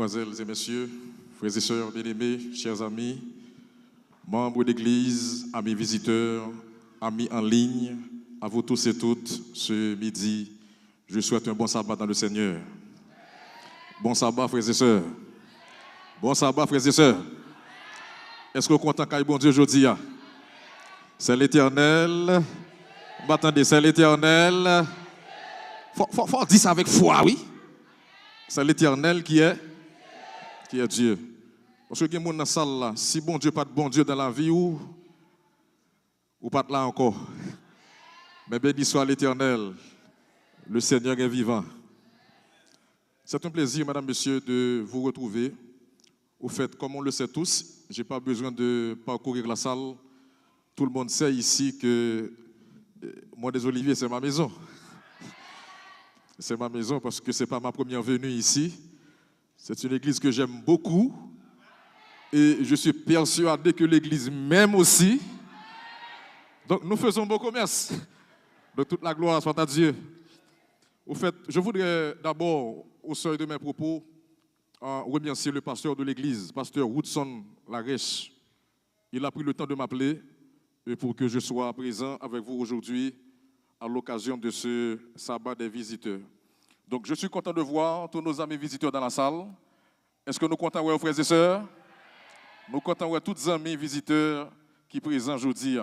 mesdemoiselles et messieurs, frères et sœurs bien-aimés, chers amis, membres d'église, amis visiteurs, amis en ligne, à vous tous et toutes, ce midi, je souhaite un bon sabbat dans le Seigneur. Bon sabbat, frères et sœurs. Bon sabbat, frères et sœurs. Est-ce que vous êtes content qu'il y ait bon Dieu aujourd'hui? C'est l'Éternel. Vous attendez, c'est l'Éternel. Faut dire ça avec foi, oui. C'est l'Éternel qui est Dieu. Parce que il y a des gens dans la salle là, si bon Dieu pas de bon Dieu dans la vie ou pas là encore. Mais béni soit l'Éternel. Le Seigneur est vivant. C'est un plaisir, madame, monsieur, de vous retrouver. Au fait, comme on le sait tous, je n'ai pas besoin de parcourir la salle. Tout le monde sait ici que moi des Oliviers, c'est ma maison. C'est ma maison parce que ce n'est pas ma première venue ici. C'est une église que j'aime beaucoup. Et je suis persuadé que l'église m'aime aussi. Donc nous faisons beau commerce. Donc toute la gloire soit à Dieu. Au fait, je voudrais d'abord, au seuil de mes propos, remercier le pasteur de l'église, pasteur Woodson Larèche. Il a pris le temps de m'appeler pour que je sois présent avec vous aujourd'hui à l'occasion de ce sabbat des visiteurs. Donc je suis content de voir tous nos amis visiteurs dans la salle. Est-ce que nous comptons, ouais, frères et sœurs? Nous comptons, ouais, tous les amis visiteurs qui sont présents aujourd'hui.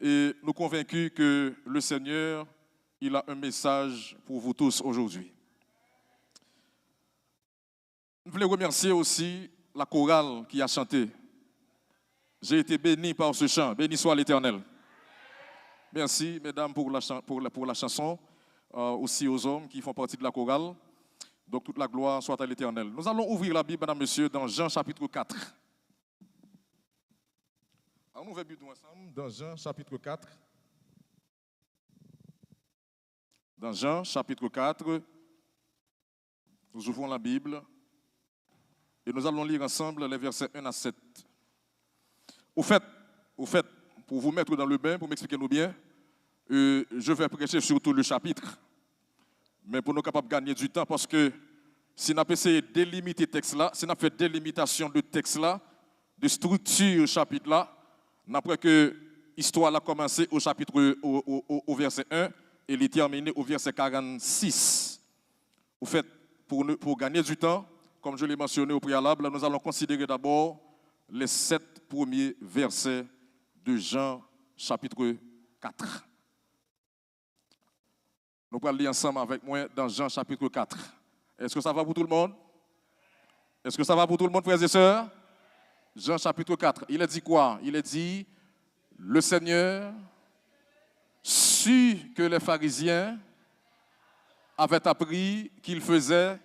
Et nous convaincus que le Seigneur, il a un message pour vous tous aujourd'hui. Je voulais remercier aussi la chorale qui a chanté. J'ai été béni par ce chant. Béni soit l'Éternel. Merci, mesdames, pour la chanson. Aussi aux hommes qui font partie de la chorale. Donc, toute la gloire soit à l'Éternel. Nous allons ouvrir la Bible, mesdames, messieurs, dans Jean chapitre 4. Alors, nous verrons ensemble dans Jean chapitre 4. Dans Jean chapitre 4, nous ouvrons la Bible et nous allons lire ensemble les versets 1 à 7. Au fait, pour vous mettre dans le bain, pour m'expliquer nous bien, je vais prêcher sur tout le chapitre. Mais pour nous capables de gagner du temps, parce que si nous avons essayé de délimiter le texte là, si nous avons fait délimitation de texte là, de structure chapitre là, après que l'histoire a commencé au chapitre au verset 1 et elle est terminée au verset 46. Au fait, pour gagner du temps, comme je l'ai mentionné au préalable, nous allons considérer d'abord les 7 premiers versets de Jean chapitre 4. Nous allons lire ensemble avec moi dans Jean chapitre 4. Est-ce que ça va pour tout le monde? Est-ce que ça va pour tout le monde, frères et sœurs? Jean chapitre 4. Il a dit quoi? Il a dit, le Seigneur sut que les pharisiens avaient appris qu'il faisait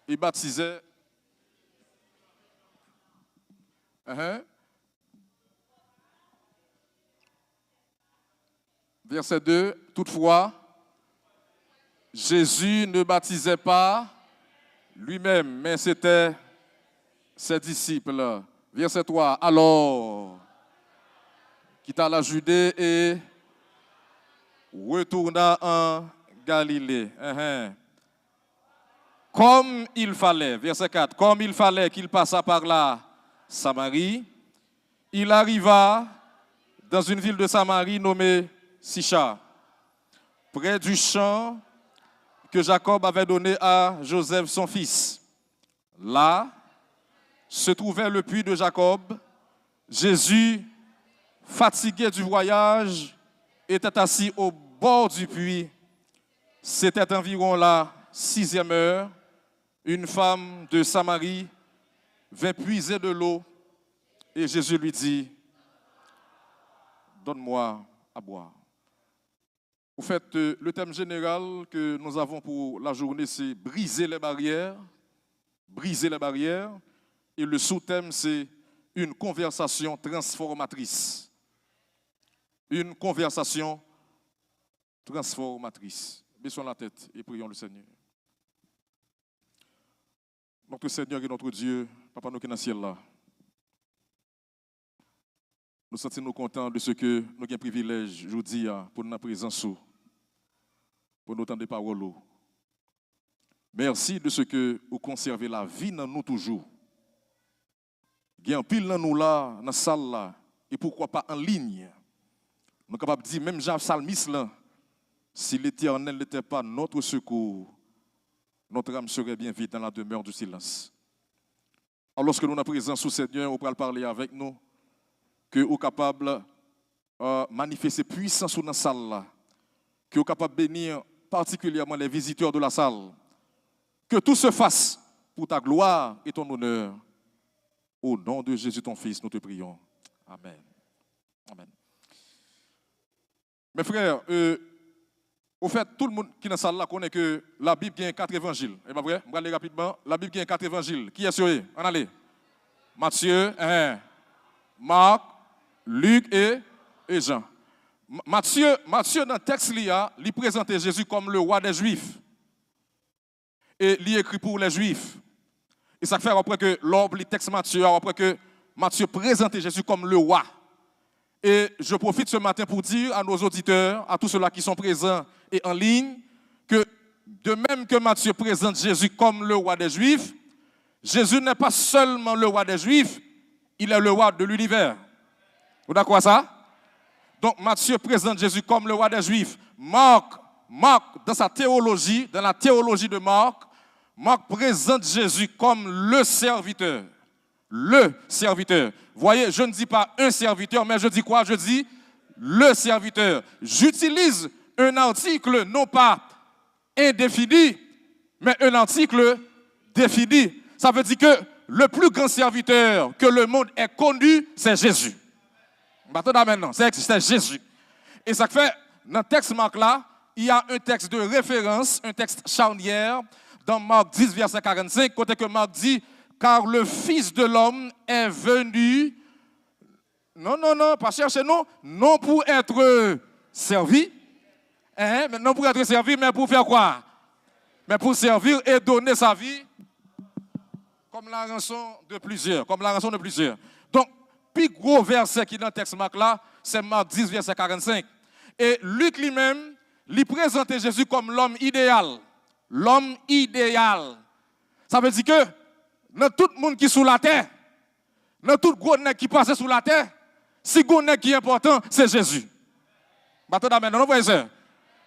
et baptisait. Verset 2, toutefois, Jésus ne baptisait pas lui-même, mais c'était ses disciples. Verset 3, alors, quitta la Judée et retourna en Galilée. Comme il fallait, verset 4, comme il fallait qu'il passât par la Samarie, il arriva dans une ville de Samarie nommée Sychar, près du champ que Jacob avait donné à Joseph son fils. Là se trouvait le puits de Jacob. Jésus, fatigué du voyage, était assis au bord du puits. C'était environ la 6e heure. Une femme de Samarie vint puiser de l'eau et Jésus lui dit, donne-moi à boire. Au fait, le thème général que nous avons pour la journée, c'est briser les barrières. Briser les barrières. Et le sous-thème, c'est une conversation transformatrice. Une conversation transformatrice. Baissons la tête et prions le Seigneur. Notre Seigneur et notre Dieu, Papa nous qui est dans le ciel là, nous sentons contents de ce que nous avons un privilège aujourd'hui pour notre présence, pour nous entendre des paroles. Merci de ce que vous conservez la vie dans nous toujours. Il y a un pile dans nous là, dans la salle là, et pourquoi pas en ligne. Nous sommes capables de dire, même Jean Psalmiste là, si l'Éternel n'était pas notre secours, notre âme serait bien vite dans la demeure du silence. Alors lorsque nous sommes présents sous Seigneur, on pourra parler avec nous, que nous sommes capables de manifester puissance dans la salle là, que nous sommes capables de bénir particulièrement les visiteurs de la salle. Que tout se fasse pour ta gloire et ton honneur. Au nom de Jésus, ton Fils, nous te prions. Amen. Amen. Mes frères, au fait, tout le monde qui est dans la salle là connaît que la Bible a 4 évangiles. Et pas vrai? Je vais aller rapidement. La Bible a 4 évangiles. Qui est sur eux? En allez. Matthieu, Marc, Luc et Jean. Matthieu, dans le texte, il présente Jésus comme le roi des Juifs. Et il écrit pour les Juifs. Et ça fait après que l'ordre, le texte Matthieu, après que Matthieu présente Jésus comme le roi. Et je profite ce matin pour dire à nos auditeurs, à tous ceux-là qui sont présents et en ligne, que de même que Matthieu présente Jésus comme le roi des Juifs, Jésus n'est pas seulement le roi des Juifs, il est le roi de l'univers. Vous d'accord ça? Donc Matthieu présente Jésus comme le roi des Juifs. Marc, dans sa théologie, dans la théologie de Marc présente Jésus comme le serviteur. Le serviteur. Voyez, je ne dis pas un serviteur, mais je dis quoi? Je dis le serviteur. J'utilise un article non pas indéfini, mais un article défini. Ça veut dire que le plus grand serviteur que le monde ait connu, c'est Jésus. Maintenant, c'est Jésus. Et ça fait, dans le texte Marc là, il y a un texte de référence, un texte charnière, dans Marc 10, verset 45, côté que Marc dit, car le Fils de l'homme est venu, non, pas chercher, non pour être servi, mais non pour être servi, mais pour faire quoi? Mais pour servir et donner sa vie comme la rançon de plusieurs, Donc, plus gros verset qui est dans le texte Marc là, c'est Marc 10, verset 45. Et Luc lui-même, lui présente Jésus comme l'homme idéal. L'homme idéal. Ça veut dire que dans tout le monde qui est sous la terre, dans tout gros nèg qui passe sous la terre, si gros nèg qui est important, c'est Jésus. Maintenant,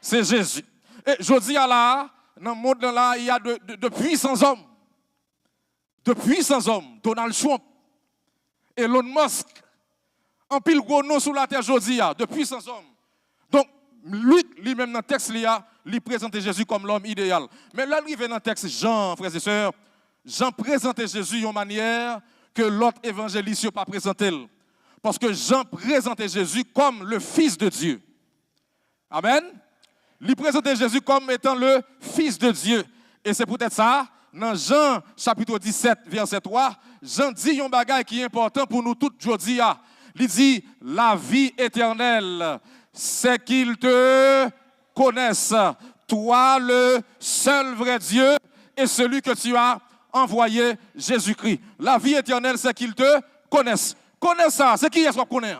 c'est Jésus. Et je dis là, dans le monde là, il y a de puissants hommes. De puissants hommes. Donald Trump, Elon Musk, en pile gros nom sous la terre, je dis, de puissants hommes. Donc, lui-même dans le texte, il présente Jésus comme l'homme idéal. Mais là, il vient dans le texte Jean, frères et sœurs, Jean présente Jésus d'une manière que l'autre évangéliste n'a pas présenté. Parce que Jean présente Jésus comme le Fils de Dieu. Amen. Il présente Jésus comme étant le Fils de Dieu. Et c'est peut-être ça, dans Jean chapitre 17, verset 3, Jean dit un bagage qui est important pour nous tous aujourd'hui. Il dit, la vie éternelle, c'est qu'ils te connaissent, toi le seul vrai Dieu et celui que tu as envoyé, Jésus-Christ. La vie éternelle, c'est qu'ils te connaissent. Connaissent ça, c'est qui est-ce qu'on connaît?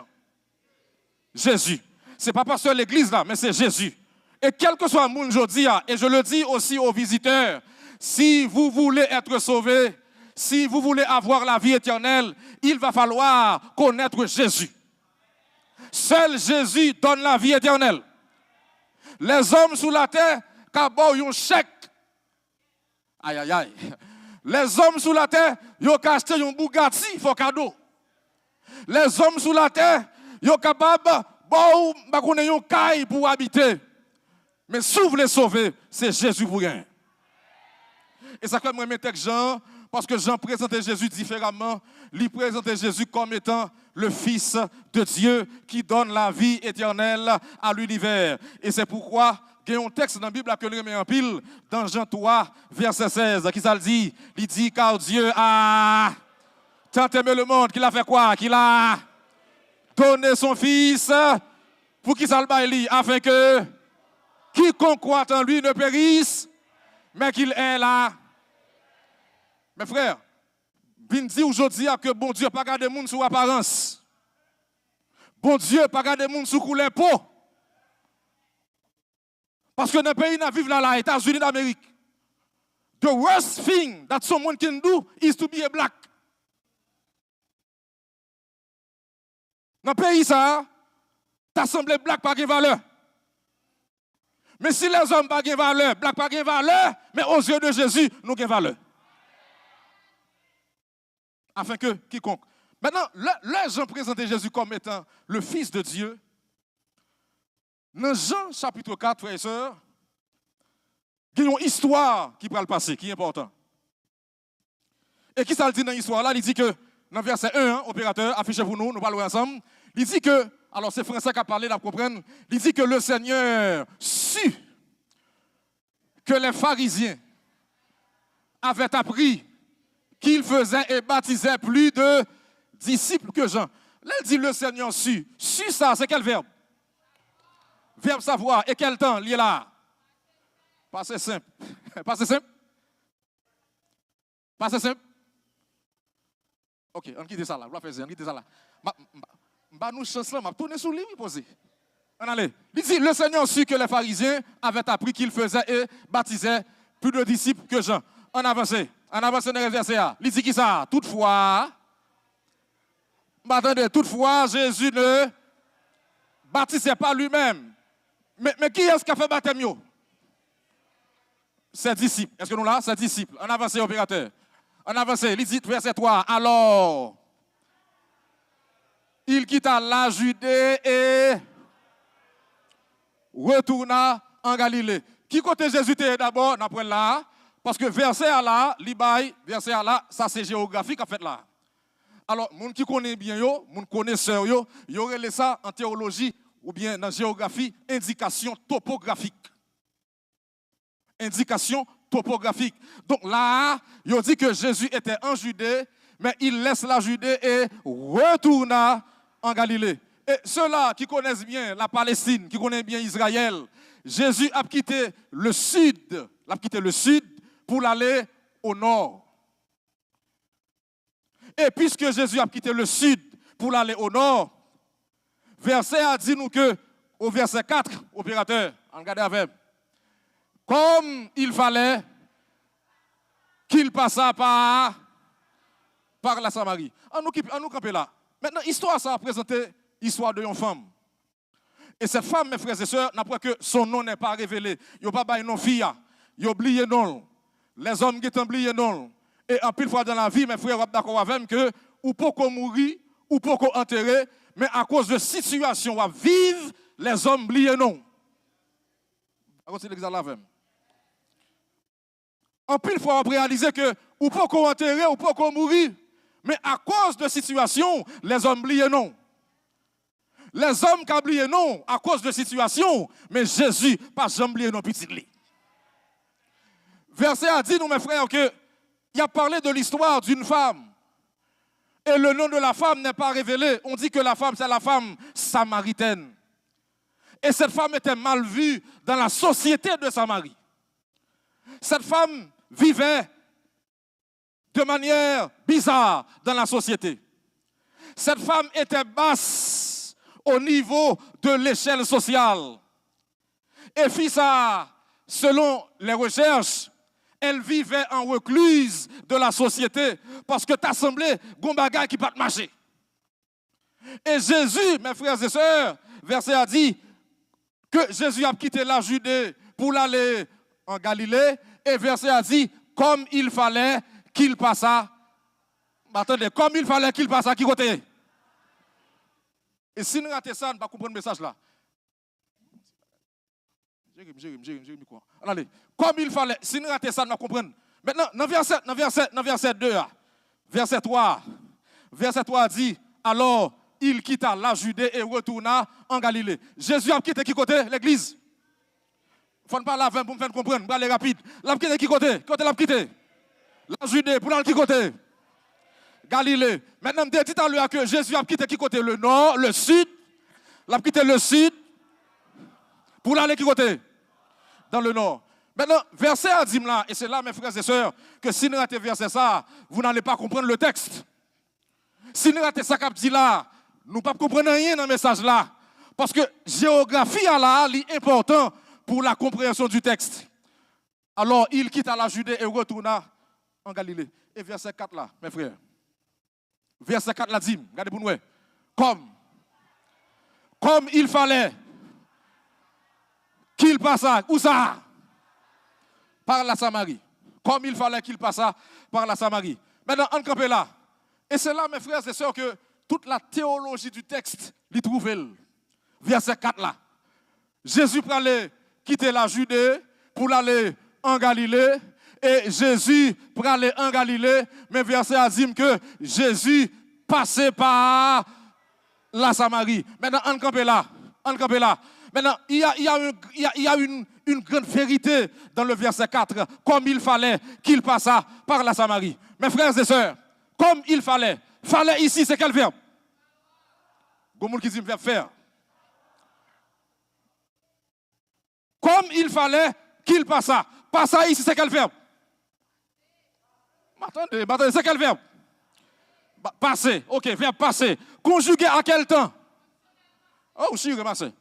Jésus. Ce n'est pas parce que l'église là, mais c'est Jésus. Et quel que soit le monde aujourd'hui, et je le dis aussi aux visiteurs, si vous voulez être sauvés, si vous voulez avoir la vie éternelle, il va falloir connaître Jésus. Seul Jésus donne la vie éternelle. Les hommes sous la terre, ils ont un chèque. Aïe, aïe, aïe. Les hommes sous la terre, ils ont acheté un Bugatti, il faut cadeau. Les hommes sous la terre, ils sont capables de un caille pour habiter. Mais si vous voulez sauver, c'est Jésus pour rien. Et ça fait moi mettre Jean, parce que Jean présentait Jésus différemment. Il présentait Jésus comme étant le Fils de Dieu qui donne la vie éternelle à l'univers. Et c'est pourquoi il y a un texte dans la Bible que je remets en pile, dans Jean 3, verset 16, qui ça le dit? Il dit, car Dieu a tant aimé le monde qu'il a fait quoi? Qu'il a donné son Fils pour qu'il s'en baille, afin que quiconque croit en lui ne périsse, mais qu'il est là. Mes frères, je dis aujourd'hui que bon Dieu n'a pas gardé le monde sous apparence. Bon Dieu n'a pas gardé le monde sous couleur peau. Parce que dans le pays, nous vivons là, les États-Unis d'Amérique. the worst thing that someone can do is to be a black. Dans le pays, ça, t'assemblée black pas de valeur. Mais si les hommes pas de valeur, black pas de valeur, mais aux yeux de Jésus, nous avons valeur. Afin que quiconque. Maintenant, les gens présentaient Jésus comme étant le Fils de Dieu. Dans Jean chapitre 4, frères et sœurs, il y a une histoire qui va le passer, qui est importante. Et qui ça le dit dans l'histoire là? Il dit que, dans verset 1, opérateur, affichez pour nous, nous parlons ensemble. Il dit que, alors c'est Français qui a parlé, là, comprendre. Il dit que le Seigneur sut que les pharisiens avaient appris qu'il faisait et baptisait plus de disciples que Jean. Là, il dit le Seigneur sut. Sut ça, c'est quel verbe? Verbe savoir. Et quel temps? Il est là. Pas assez simple. Pas assez simple? Pas assez simple? Ok, on quitte ça là. On quitte ça là. Nous chance là, on va tourner sur lui, poser. On allait. Il dit, le Seigneur sut que les pharisiens avaient appris qu'il faisait et baptisait plus de disciples que Jean. On avance dans le verset A. Il dit qui ça? Toutefois, attendez, toutefois, Jésus ne baptisait pas lui-même. Mais qui est-ce qui a fait baptême? Ses disciples. Est-ce que nous là? Ses disciples. On avance, opérateur. On avance. Il dit, verset 3. Alors, il quitta la Judée et retourna en Galilée. Qui côté Jésus était d'abord? D'après là. Parce que verset à là, verset à là, ça c'est géographique en fait là. Alors, les gens qui connaissent bien, les connaisseurs, ils auraient ça en théologie ou bien dans géographie, indication topographique. Indication topographique. Donc là, ils dit que Jésus était en Judée, mais il laisse la Judée et retourna en Galilée. Et ceux-là qui connaissent bien la Palestine, qui connaissent bien Israël, Jésus a quitté le sud, pour aller au nord. Et puisque Jésus a quitté le sud pour aller au nord, verset a dit nous que, au verset 4, opérateur, regardez avec, comme il fallait qu'il passât par la Samarie. On nous camper là. Maintenant, l'histoire, ça a présenté l'histoire d'une femme. Et cette femme, mes frères et sœurs, n'a pas que son nom n'est pas révélé. Il n'y a pas de nom fille. Il a oublié non. Les hommes qui ont oublié non. Et en pile fois dans la vie, mes frères, vous êtes d'accord avec moi que ou pas qu'on mourir, ou pas qu'on enterrer, mais à cause de situation à vivre, les hommes oublient non. À cause de l'examen avec. En pile fois, on réalise que ou pas qu'on enterrer, ou pas qu'on mourir, mais à cause de situation, les hommes oublient non. Les hommes qui oublient non à cause de situation, mais Jésus pas jamais oublié non petit lit. Verset a dit, nous mes frères, que il a parlé de l'histoire d'une femme. Et le nom de la femme n'est pas révélé. On dit que la femme, c'est la femme samaritaine. Et cette femme était mal vue dans la société de Samarie. Cette femme vivait de manière bizarre dans la société. Cette femme était basse au niveau de l'échelle sociale. Et fit ça, selon les recherches, elle vivait en recluse de la société parce que tu as semblé Gombaga qui ne peut pas marcher. Et Jésus, mes frères et sœurs, verset a dit que Jésus a quitté la Judée pour aller en Galilée. Et verset a dit comme il fallait qu'il passât. Attendez, comme il fallait qu'il passât, qui côté? Et si nous ratons ça, nous ne pas comprendre le message là. Jérémy, quoi. Allez, comme il fallait, si nous ratons ça, nous comprendre. Maintenant, dans verset 2, verset 3, verset 3 dit, alors il quitta la Judée et retourna en Galilée. Jésus a quitté qui côté? L'église. Il ne faut pas parler pour me faire comprendre, je vais aller rapide. L'a quitté qui côté? Côté l'a quitté? La Judée, pour aller qui côté? Galilée. Maintenant, je dis tout à l'heure que Jésus a quitté qui côté? Le nord, le sud. L'a quitté le sud pour aller qui côté? Dans le nord. Maintenant, verset à dit là, et c'est là, mes frères et sœurs, que si nous ratez verset ça, vous n'allez pas comprendre le texte. Si nous ratez ça, dit là, nous ne pouvons pas comprendre rien dans le message là. Parce que géographie là, est important pour la compréhension du texte. Alors il quitta la Judée et retourna en Galilée. Et verset 4 là, mes frères. Verset 4 là dit, regardez pour nous. Comme il fallait qu'il passât, où ça? Par la Samarie. Comme il fallait qu'il passât par la Samarie. Maintenant, on campe là. Et c'est là, mes frères et sœurs, que toute la théologie du texte l'y trouve. Verset 4 là. Jésus pour aller quitter la Judée pour aller en Galilée. Et Jésus pour aller en Galilée. Mais verset a dit que Jésus passait par la Samarie. Maintenant, on campe là. Maintenant, il y a une grande vérité dans le verset 4. Comme il fallait qu'il passât par la Samarie. Mes frères et sœurs, comme il fallait. Fallait ici, c'est quel verbe? Gomoul qui dit verbe faire. Comme il fallait qu'il passât. Passât ici, c'est quel verbe? Attendez, c'est quel verbe? Passer. Ok, verbe passer. Conjugué à quel temps? Oh, je suis ramassé.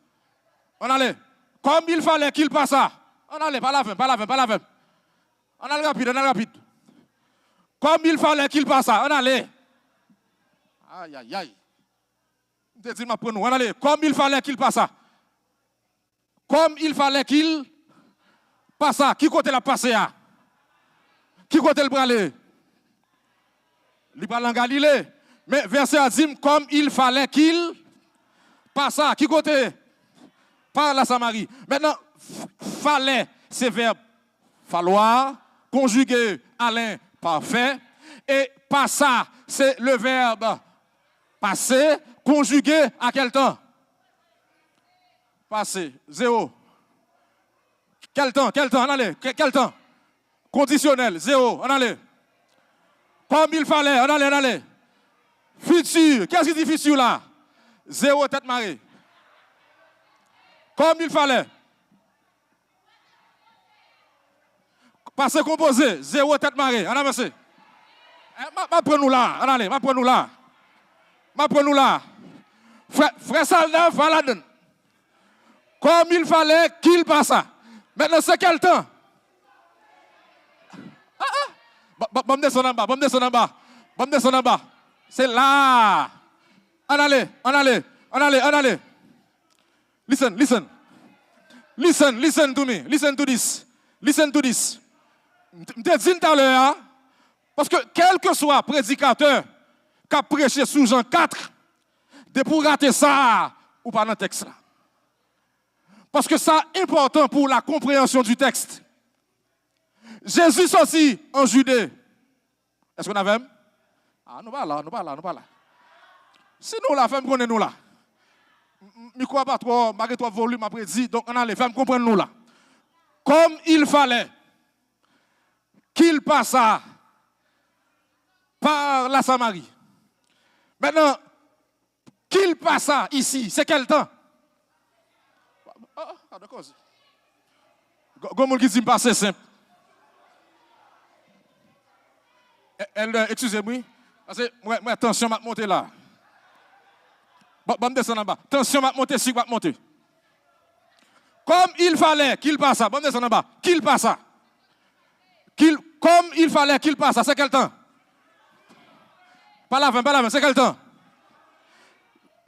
On allait. Comme il fallait qu'il passât. On allait, pas la fin. On allait rapide. Comme il fallait qu'il passât. On allait. Aïe. On allait. Comme il fallait qu'il passât. Comme il fallait qu'il passât. Qui côté la passé à? Qui côté le bralé? Il parle en Galilée. Mais verset a dit comme il fallait qu'il passât. Qui côté? Par la Samarie. Maintenant, fallait, c'est verbe falloir, conjugué à l'imparfait. Et passa, c'est le verbe passer, conjugué à quel temps? Passer, 0. Quel temps? On allait. Quel temps? Conditionnel, 0. On allait. Comme il fallait, on allait. Futur, qu'est-ce qui dit futur là? 0 tête marée. Comme il fallait. Passé composé, 0 tête marée. On avance. M'apprenons là. On allez, m'apprenons là. Frère Salda, voilà. Comme il fallait qu'il passe. Maintenant, c'est quel temps? Bon, descendre en bas. C'est là. On allez. Listen to me. Listen to this. Je te dis tout à l'heure, parce que quel que soit prédicateur qui a prêché sous Jean 4, de pour rater ça ou pas dans le texte là. Parce que ça est important pour la compréhension du texte. Jésus sorti en Judée. Est-ce qu'on a même? Ah, nous pas là. Si nous la femme connaît nous là. Je ne crois pas trop, malgré toi volume après dit, donc on a les femmes comprendre nous là. Comme il fallait qu'il passa par la Samarie. Maintenant, qu'il passa ici, c'est quel temps? Ah, d'accord. Comme qui dit passer simple. Excusez-moi, parce que moi, attention, m'a monter là. Bon, descendre en bas. Attention, m'a monter, si, m'a monter. Comme il fallait qu'il passe, bon, descendre en bas. Qu'il passe. Comme il fallait qu'il passe, c'est quel temps? Pas la fin, c'est quel temps?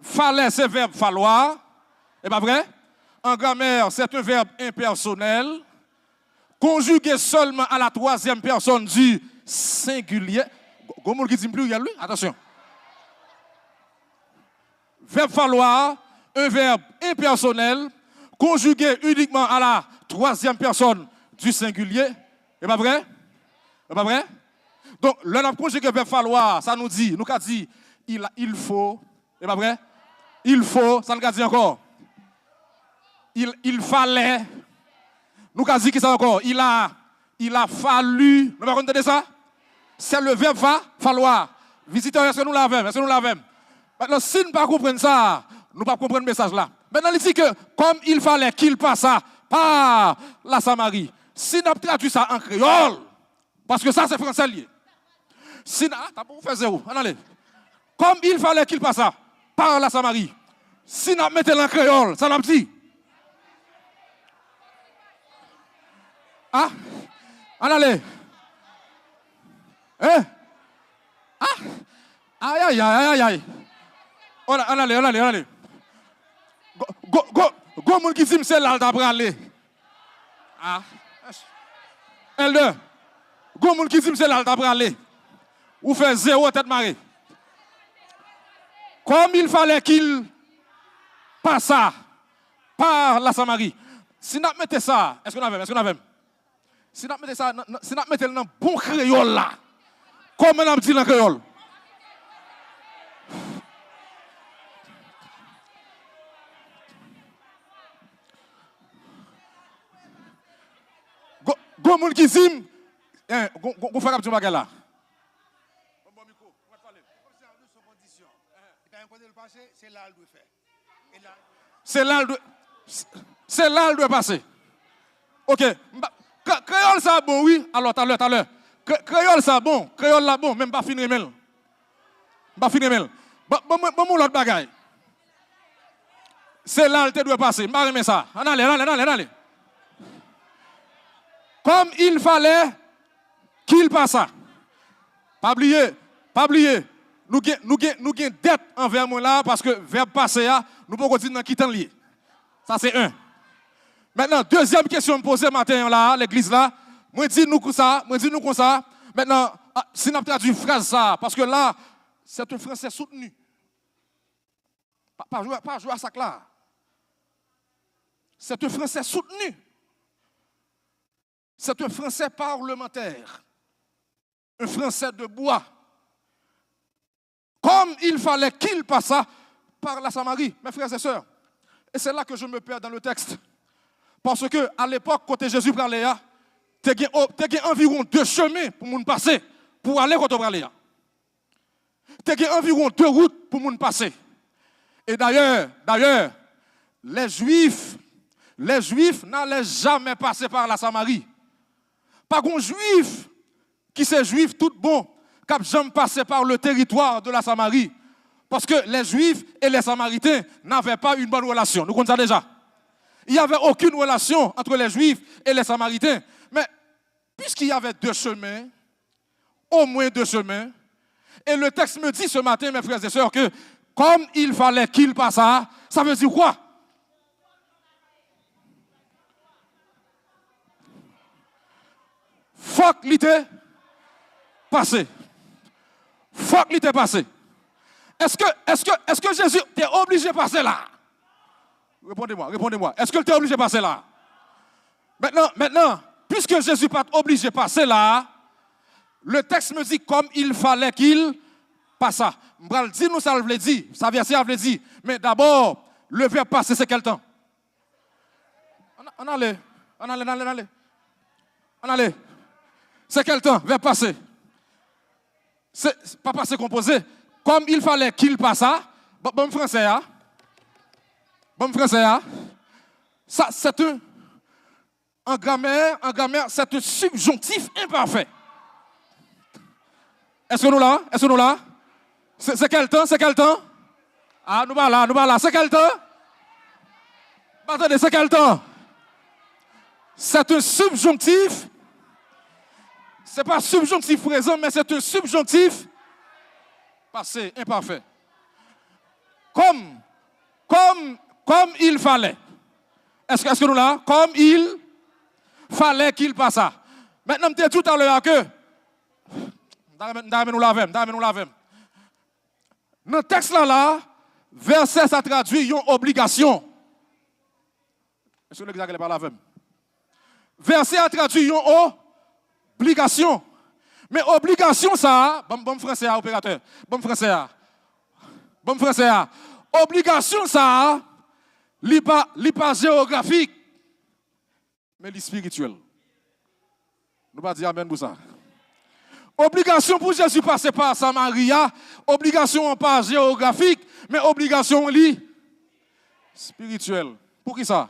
Fallait, c'est verbe falloir. Et pas vrai? En grammaire, c'est un verbe impersonnel, conjugué seulement à la troisième personne du singulier. Comment qui dit pluriel, lui? Attention. Verbe falloir, un verbe impersonnel, conjugué uniquement à la troisième personne du singulier. Et pas vrai? Donc, le nom conjugué verbe falloir, ça nous dit, il faut, et pas vrai? Il faut, ça nous dit encore. Il fallait, nous avons dit qui ça encore? Il a fallu, nous avons entendu ça? C'est le verbe falloir. Visiteur, est-ce que nous l'avons? Maintenant, si nous ne comprenons pas ça, nous ne pas comprendre le message là. Maintenant, il dit que comme il fallait qu'il passe par la Samarie, si nous traduisons ça en créole, parce que ça c'est français lié. Si t'as pour faire 0, allez. Comme il fallait qu'il passe par la Samarie, si nous mettons en créole, ça n'a pas dit. Ah, On allait. Hein? Ah! Aïe, aïe, aïe, aïe, aïe. On allait. Go, moun qui dit, c'est là, t'as aller. Ah. L2. Go, moun qui dit, c'est là, t'as aller. Ou fait 0 tête marée. Comme il fallait qu'il passe par la Samarie. Si nous mettons ça, est-ce qu'on a vu? Si nous mettons ça, si nous mettons dans bon créole là, comme on a dit dans le créole. Go moun qui sim, go faire un bagage là. C'est là, il doit passer. Ok. Créole, ça bon, oui. Alors, tout à l'heure. Créole, ça bon. Créole, là bon. Même pas finir, même. Pas finir, même. Bon, l'autre bagaille. C'est là, il doit passer. Je vais ça. Allez. Comme il fallait qu'il passe. Pas oublier. Nous avons dette envers moi là parce que verbe passer, nous pouvons continuer dans quitter lié. Ça c'est un. Maintenant, deuxième question me poser matin là, l'église là. Moi dis nous comme ça. Maintenant, si nous traduit phrase ça, parce que là, c'est un français soutenu. Pas jouer à ça là. C'est un français soutenu. C'est un français parlementaire. Un français de bois. Comme il fallait qu'il passât par la Samarie, mes frères et sœurs. Et c'est là que je me perds dans le texte. Parce que à l'époque, quand Jésus parlait, il y a environ 2 chemins pour nous passer, pour aller quand on parlait. Il y a environ 2 routes pour nous passer. Et d'ailleurs, les Juifs n'allaient jamais passer par la Samarie. Pas qu'un Juif qui c'est Juif tout bon, qui n'a jamais passé par le territoire de la Samarie. Parce que les Juifs et les Samaritains n'avaient pas une bonne relation. Nous connaissons ça déjà. Il n'y avait aucune relation entre les Juifs et les Samaritains. Mais puisqu'il y avait 2 chemins, au moins 2 chemins, et le texte me dit ce matin, mes frères et sœurs, que comme il fallait qu'il passât, ça veut dire quoi? Faut qu'il était passé. Faut qu'il était passé. Est-ce que Jésus t'est obligé de passer là? Répondez-moi. Est-ce que tu es obligé de passer là? Maintenant, puisque Jésus n'est pas obligé de passer là, le texte me dit comme il fallait qu'il passe. Je vais dire nous ça veut dire, ça veut dire. Mais d'abord, le verbe passer c'est quel temps? On allait. C'est quel temps? Verbe passer. C'est pas passé composé. Comme il fallait qu'il passe, bon français, ça c'est en grammaire, c'est un subjonctif imparfait. Est-ce que nous là? C'est quel temps? Ah, nous là. C'est quel temps? Attendez, c'est quel temps? C'est un subjonctif. Ce n'est pas subjonctif présent, mais c'est un subjonctif passé, imparfait. Comme il fallait. Est-ce que nous là? Comme il fallait qu'il passe. Maintenant, je tout à l'heure que. Nous l'avons. Dans le texte là, verset ça traduit une obligation. Est-ce que le gars parle avec? Verset a traduit une obligation. Mais obligation ça, bon français opérateur. Bon français. Obligation ça, li pas géographique, mais li spirituel. Nous pas dire amen pour ça. Obligation pour Jésus passer par Samaria, obligation pas géographique, mais obligation li spirituelle. Pour qui ça?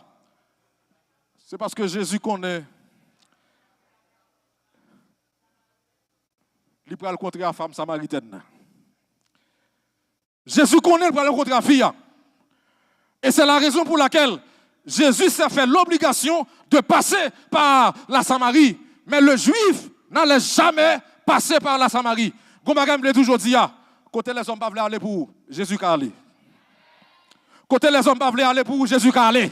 C'est parce que Jésus connaît. Il peut rencontrer la femme samaritaine. Jésus connaît pour rencontrer la fille. Et c'est la raison pour laquelle Jésus s'est fait l'obligation de passer par la Samarie. Mais le juif n'allait jamais passer par la Samarie. Gombagam l'a toujours dit, côté les hommes ne veulent aller pour Jésus aller. Côté les hommes ne veulent aller pour Jésus aller.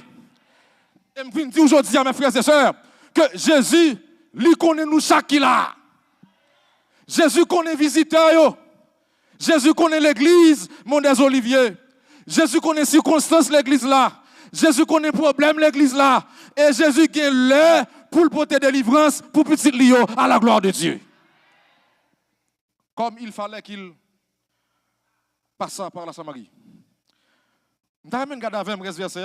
Et je dis aujourd'hui à mes frères et sœurs que Jésus, lui connaît nous chaque qui là. Jésus connaît visiteur. Jésus connaît l'église, mon des Oliviers. Jésus connaît circonstances l'église là. Jésus connaît problème l'église là. Et Jésus gagne l'heure pour le porter délivrance pour petit Lio à la gloire de Dieu. Comme il fallait qu'il passe par la Samarie. Nous avons regardé avec verset.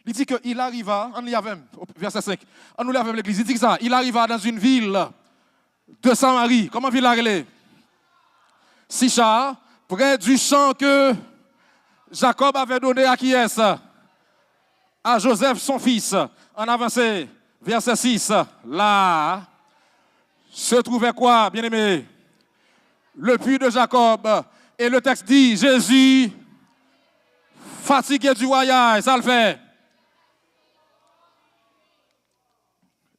Il dit qu'il arriva, on y avait, verset 5, on nous l'avait l'église, il dit que ça, il arriva dans une ville de Samarie. Comment ville là? Sichar, près du champ que Jacob avait donné à qui est-ce? À Joseph, son fils. En avancé, verset 6. Là, se trouvait quoi, bien-aimé? Le puits de Jacob. Et le texte dit, Jésus, fatigué du voyage, ça le fait.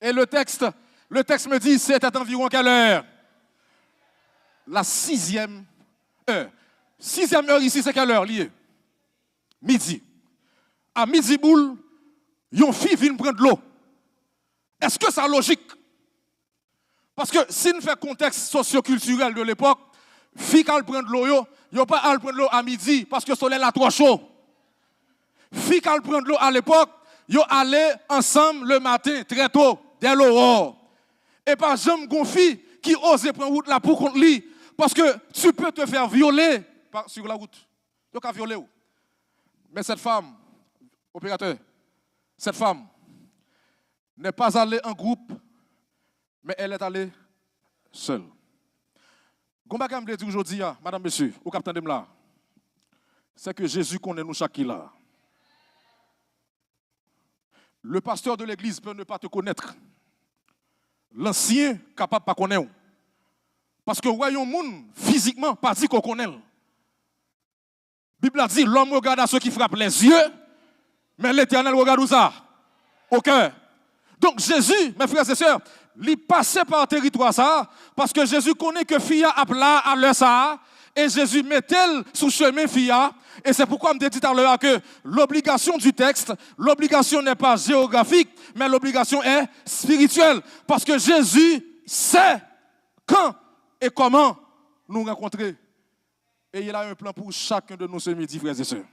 Et le texte me dit, c'était environ quelle heure? La 6e heure. 6e heure ici, c'est quelle heure liée? Midi. À midi boule, yon fille vient prendre l'eau. Est-ce que c'est logique? Parce que si nous faisons contexte socio-culturel de l'époque, fille qui prend de l'eau, yon pas à prendre l'eau à midi parce que le soleil est trop chaud. Fille qui prend de l'eau à l'époque, yon allait ensemble le matin très tôt, dès l'aurore. Et par exemple, une fille qui ose prendre route là pour contre lui, parce que tu peux te faire violer sur la route. Tu peux violer. Mais cette femme, opérateur, cette femme n'est pas allée en groupe, mais elle est allée seule. Gomba Gamble dit aujourd'hui, madame, monsieur, au capitaine de là, c'est que Jésus connaît nous chaque qui là. Le pasteur de l'église peut ne pas te connaître. L'ancien capable de pas connaître. Parce que voyons monde physiquement pas dit qu'on connaît. La Bible a dit l'homme regarde à ceux qui frappent les yeux, mais l'Éternel regarde où ça? Au cœur. Donc Jésus, mes frères et sœurs, il passait par le territoire ça, parce que Jésus connaît que Fia a là à l'heure ça, et Jésus met-elle sous chemin Fia, et c'est pourquoi je me dis tout à l'heure que l'obligation du texte, l'obligation n'est pas géographique, mais l'obligation est spirituelle, parce que Jésus sait quand et comment nous rencontrer. Et il a un plan pour chacun de nous ce midi, frères et sœurs.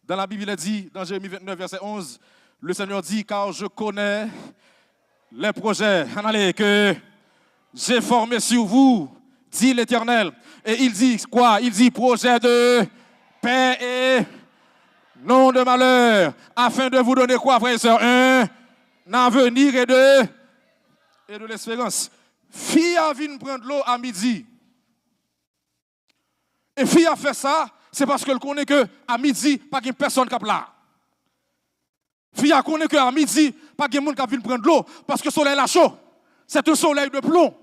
Dans la Bible, il est dit, dans Jérémie 29, verset 11, le Seigneur dit, car je connais les projets que j'ai formés sur vous, dit l'Éternel. Et il dit quoi? Il dit projet de paix et non de malheur, afin de vous donner quoi, frères et sœurs? Un avenir et de l'espérance. Fille a venu prendre l'eau à midi. Et fille a fait ça, c'est parce qu'elle connaît qu'à midi, pas de personne qui est là. Fille a connaît qu'à midi, pas de monde qui vient prendre l'eau, parce que le soleil est chaud. C'est un soleil de plomb.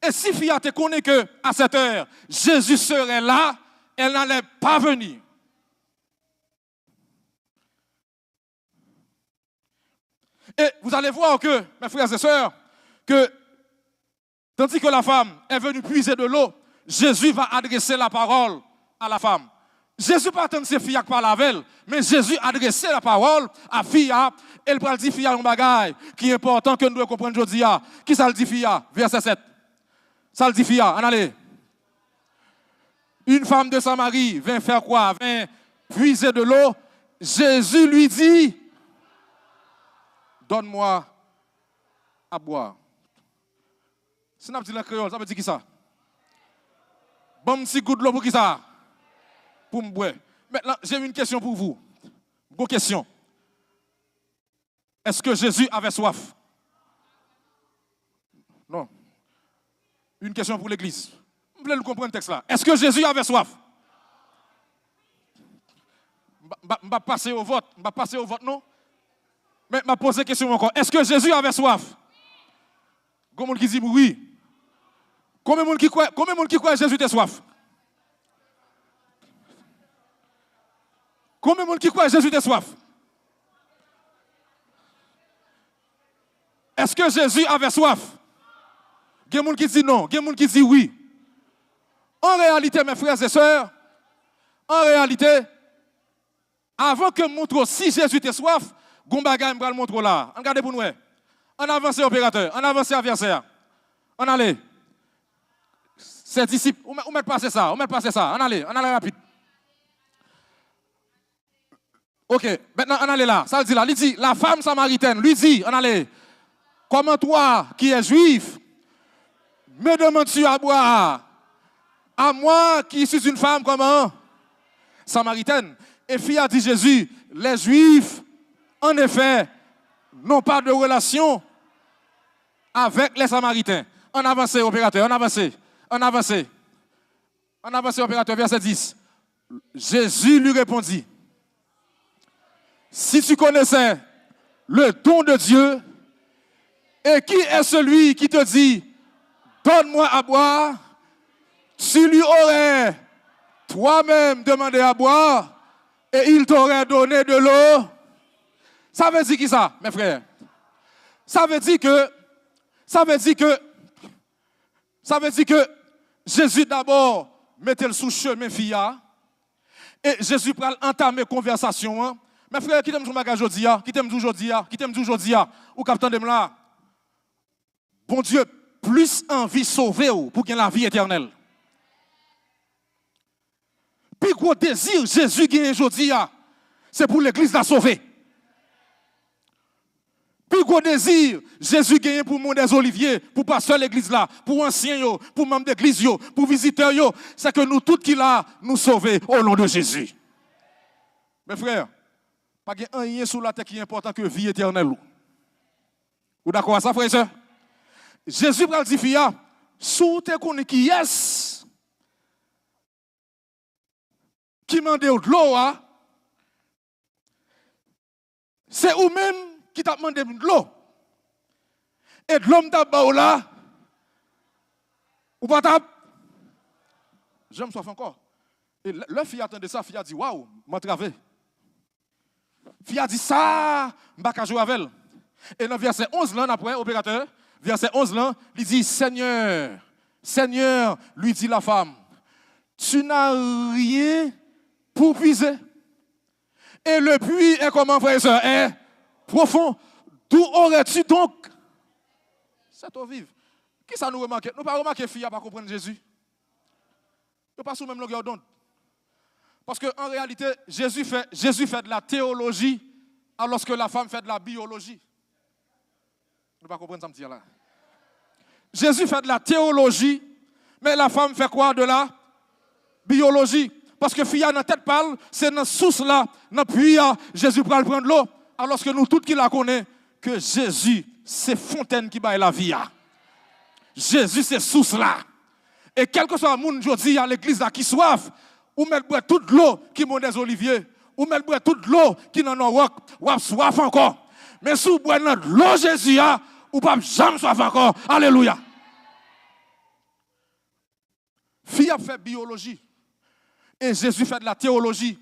Et si fille a te connaît qu'à cette heure, Jésus serait là, elle n'allait pas venir. Et vous allez voir que, mes frères et sœurs, que tandis que la femme est venue puiser de l'eau, Jésus va adresser la parole à la femme. Jésus pas attendre ses filles qui parlent avec elle, mais Jésus adressait la parole à Fia. Elle va dire Fia un bagage qui est important que nous devons comprendre aujourd'hui. Qui ça le dit Fia? Verset 7. Ça le dit Fia. En allez. Une femme de Samarie vient faire quoi? Vient puiser de l'eau. Jésus lui dit, donne-moi à boire. Si on a dit le créole, ça veut dire qui ça? Bon petit goût de l'eau pour qui ça? Pour me boire. Maintenant, j'ai une question pour vous. Bonne question. Est-ce que Jésus avait soif? Non. Une question pour l'église. Vous voulez comprendre le texte là? Est-ce que Jésus avait soif? Je vais passer au vote. Je vais passer au vote, non? Mais je vais poser une question encore. Est-ce que Jésus avait soif? Combien de gens qui disent oui? Combien de gens qui croient que Jésus était soif? Combien de gens qui croient que Jésus était soif? est-ce que Jésus avait soif? Il y a des gens qui disent non, il y a des gens qui disent oui. En réalité, mes frères et sœurs, en réalité, avant que je montre si Jésus était soif, Gombaga me le montre là. Regardez pour nous. On avance, opérateur. On avance, adversaire. On allait. Ses disciples, on met passer ça. On met passer ça. On allait rapide. Ok, maintenant on allait là. Ça le dit là. Il dit, la femme samaritaine lui dit, on allait. Comment toi, qui es juif, me demandes-tu à boire? À moi, qui suis une femme, comment? Samaritaine. Et fille a dit Jésus, les juifs, en effet, n'ont pas de relation avec les samaritains. On avance, opérateur, on avance. On avance. On avance, opérateur, verset 10. Jésus lui répondit, si tu connaissais le don de Dieu, et qui est celui qui te dit, donne-moi à boire, tu lui aurais toi-même demandé à boire, et il t'aurait donné de l'eau. Ça veut dire qui ça, mes frères? Ça veut dire que Jésus d'abord mettait le sous chemin fia, et Jésus prend entamer conversation. Hein? Mes frères, qui t'aime jouer bagage aujourd'hui, qui t'aime aujourd'hui, ou capitaine de là. Bon Dieu, plus envie de sauver pour qu'il y ait la vie éternelle. Puis gros désir Jésus gagne aujourd'hui, c'est pour l'église la sauver. Puis gros désir Jésus gagne pour le monde des Oliviers, pour pasteur l'église là, pour anciens pour membres d'église pour visiteurs c'est que nous tous qui là nous sauver au nom de Jésus. Mes frères, pas rien sur la terre qui est important que vie éternelle. Vous d'accord à ça, frère et sœur? Jésus va dire fia, sous te connais qui est qui m'a demandé de l'eau, c'est vous-même qui t'a demandé de l'eau. Et de l'homme t'a là, ou pas t'a. Je me soif encore. Et le fille attendait ça, fille a dit waouh, m'a travé. Fille a dit ça, m'a pas jouer avec elle. Et dans verset 11 là, après, opérateur, verset 11 là, il dit Seigneur, Seigneur, lui dit la femme, tu n'as rien pour puiser. Et le puits est comment, frère et soeur, est profond. D'où aurais-tu donc? C'est au vivre. Qui ça nous remarque? Nous pas remarqué fille à pas comprendre Jésus. Nous pas sous même longueur d'onde. Parce qu'en réalité, Jésus fait de la théologie alors que la femme fait de la biologie. Nous pas comprendre ça me dire là. Jésus fait de la théologie, mais la femme fait quoi de la biologie? Parce que fille dans la tête parle, c'est dans la source là, dans le puits, Jésus prend prendre l'eau, alors que nous tous qui la connaissons, que Jésus, c'est fontaine qui baille la vie. Jésus, c'est source là. Et quel que soit le monde aujourd'hui à l'église qui soif, ou mettre boire toute l'eau qui monte des oliviers, ou mettre boire toute l'eau qui dans nos rocs, ou a soif encore. Mais si vous boire l'eau Jésus, ou pas jamais soif encore. Alléluia. Fille a fait biologie. Et Jésus fait de la théologie.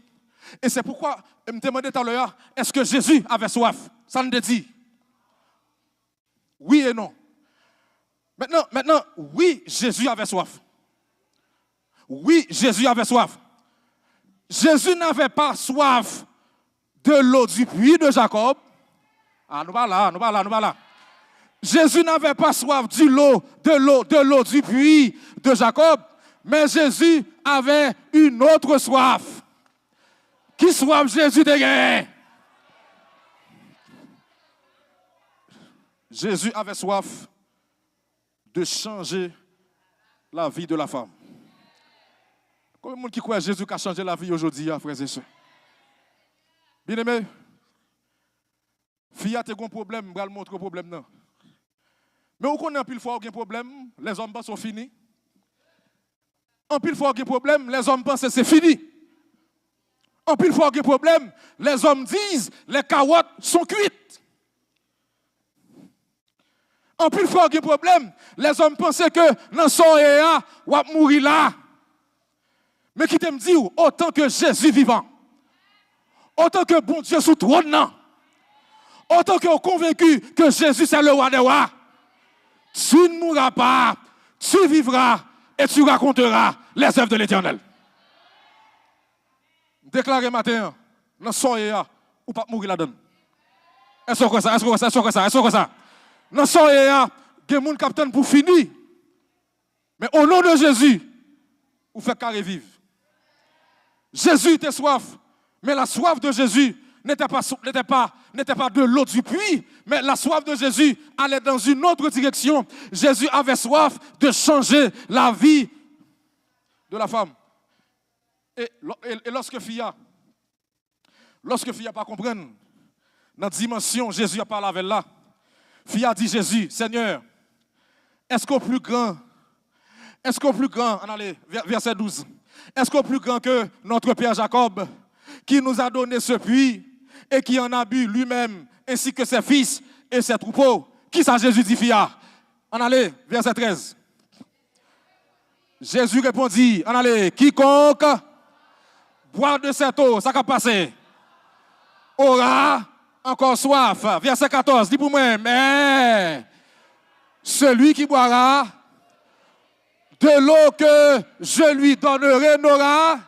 Et c'est pourquoi, je me demandais tout à l'heure, est-ce que Jésus avait soif? Ça nous dit. Oui et non. Maintenant, oui, Jésus avait soif. Oui, Jésus avait soif. Jésus n'avait pas soif de l'eau du puits de Jacob. Ah, nous parlons là. Jésus n'avait pas soif de l'eau du puits de Jacob. Mais Jésus avait une autre soif. Qui soif Jésus de guerre? Jésus avait soif de changer la vie de la femme. Combien de monde qui croit Jésus qui a changé la vie aujourd'hui, frères et sœurs? Bien aimé, fille a un problème, je vais montrer le problème. Non. Mais on connaît un pile fois un problème, les hommes sont finis. En pile fois qu'il y a un problème, les hommes pensent que c'est fini. En pile fois qu'il y a un problème, les hommes disent les carottes sont cuites. En pile fois qu'il y a un problème, les hommes pensent que dans son état, on va mourir là. Mais qui t'aime dire, autant que Jésus vivant, autant que bon Dieu sous trône, autant que convaincu que Jésus c'est le roi des rois, tu ne mourras pas, tu vivras et tu raconteras les œuvres de l'Éternel. Déclarez matin, dans soirée, ou pas mourir là-dedans. Est-ce que ça? Est-ce que ça? Est-ce que ça? Est-ce que ça? Dans soirée, il y a des gens qui pour finir. Mais au nom de Jésus, vous faites carré vivre. Jésus était soif, mais la soif de Jésus n'était pas de l'eau du puits, mais la soif de Jésus allait dans une autre direction. Jésus avait soif de changer la vie de la femme. Et lorsque Fia pas comprendre, dans la dimension, Jésus a parlé avec là. Fia dit Jésus, Seigneur, est-ce qu'au plus grand, allez, verset 12, est-ce qu'au plus grand que notre Père Jacob, qui nous a donné ce puits et qui en a bu lui-même, ainsi que ses fils et ses troupeaux, qui ça Jésus dit Fia? En allez, verset 13. Jésus répondit, en allez, quiconque boire de cette eau, ça va passer, aura encore soif. Verset 14, dis pour moi, mais celui qui boira de l'eau que je lui donnerai n'aura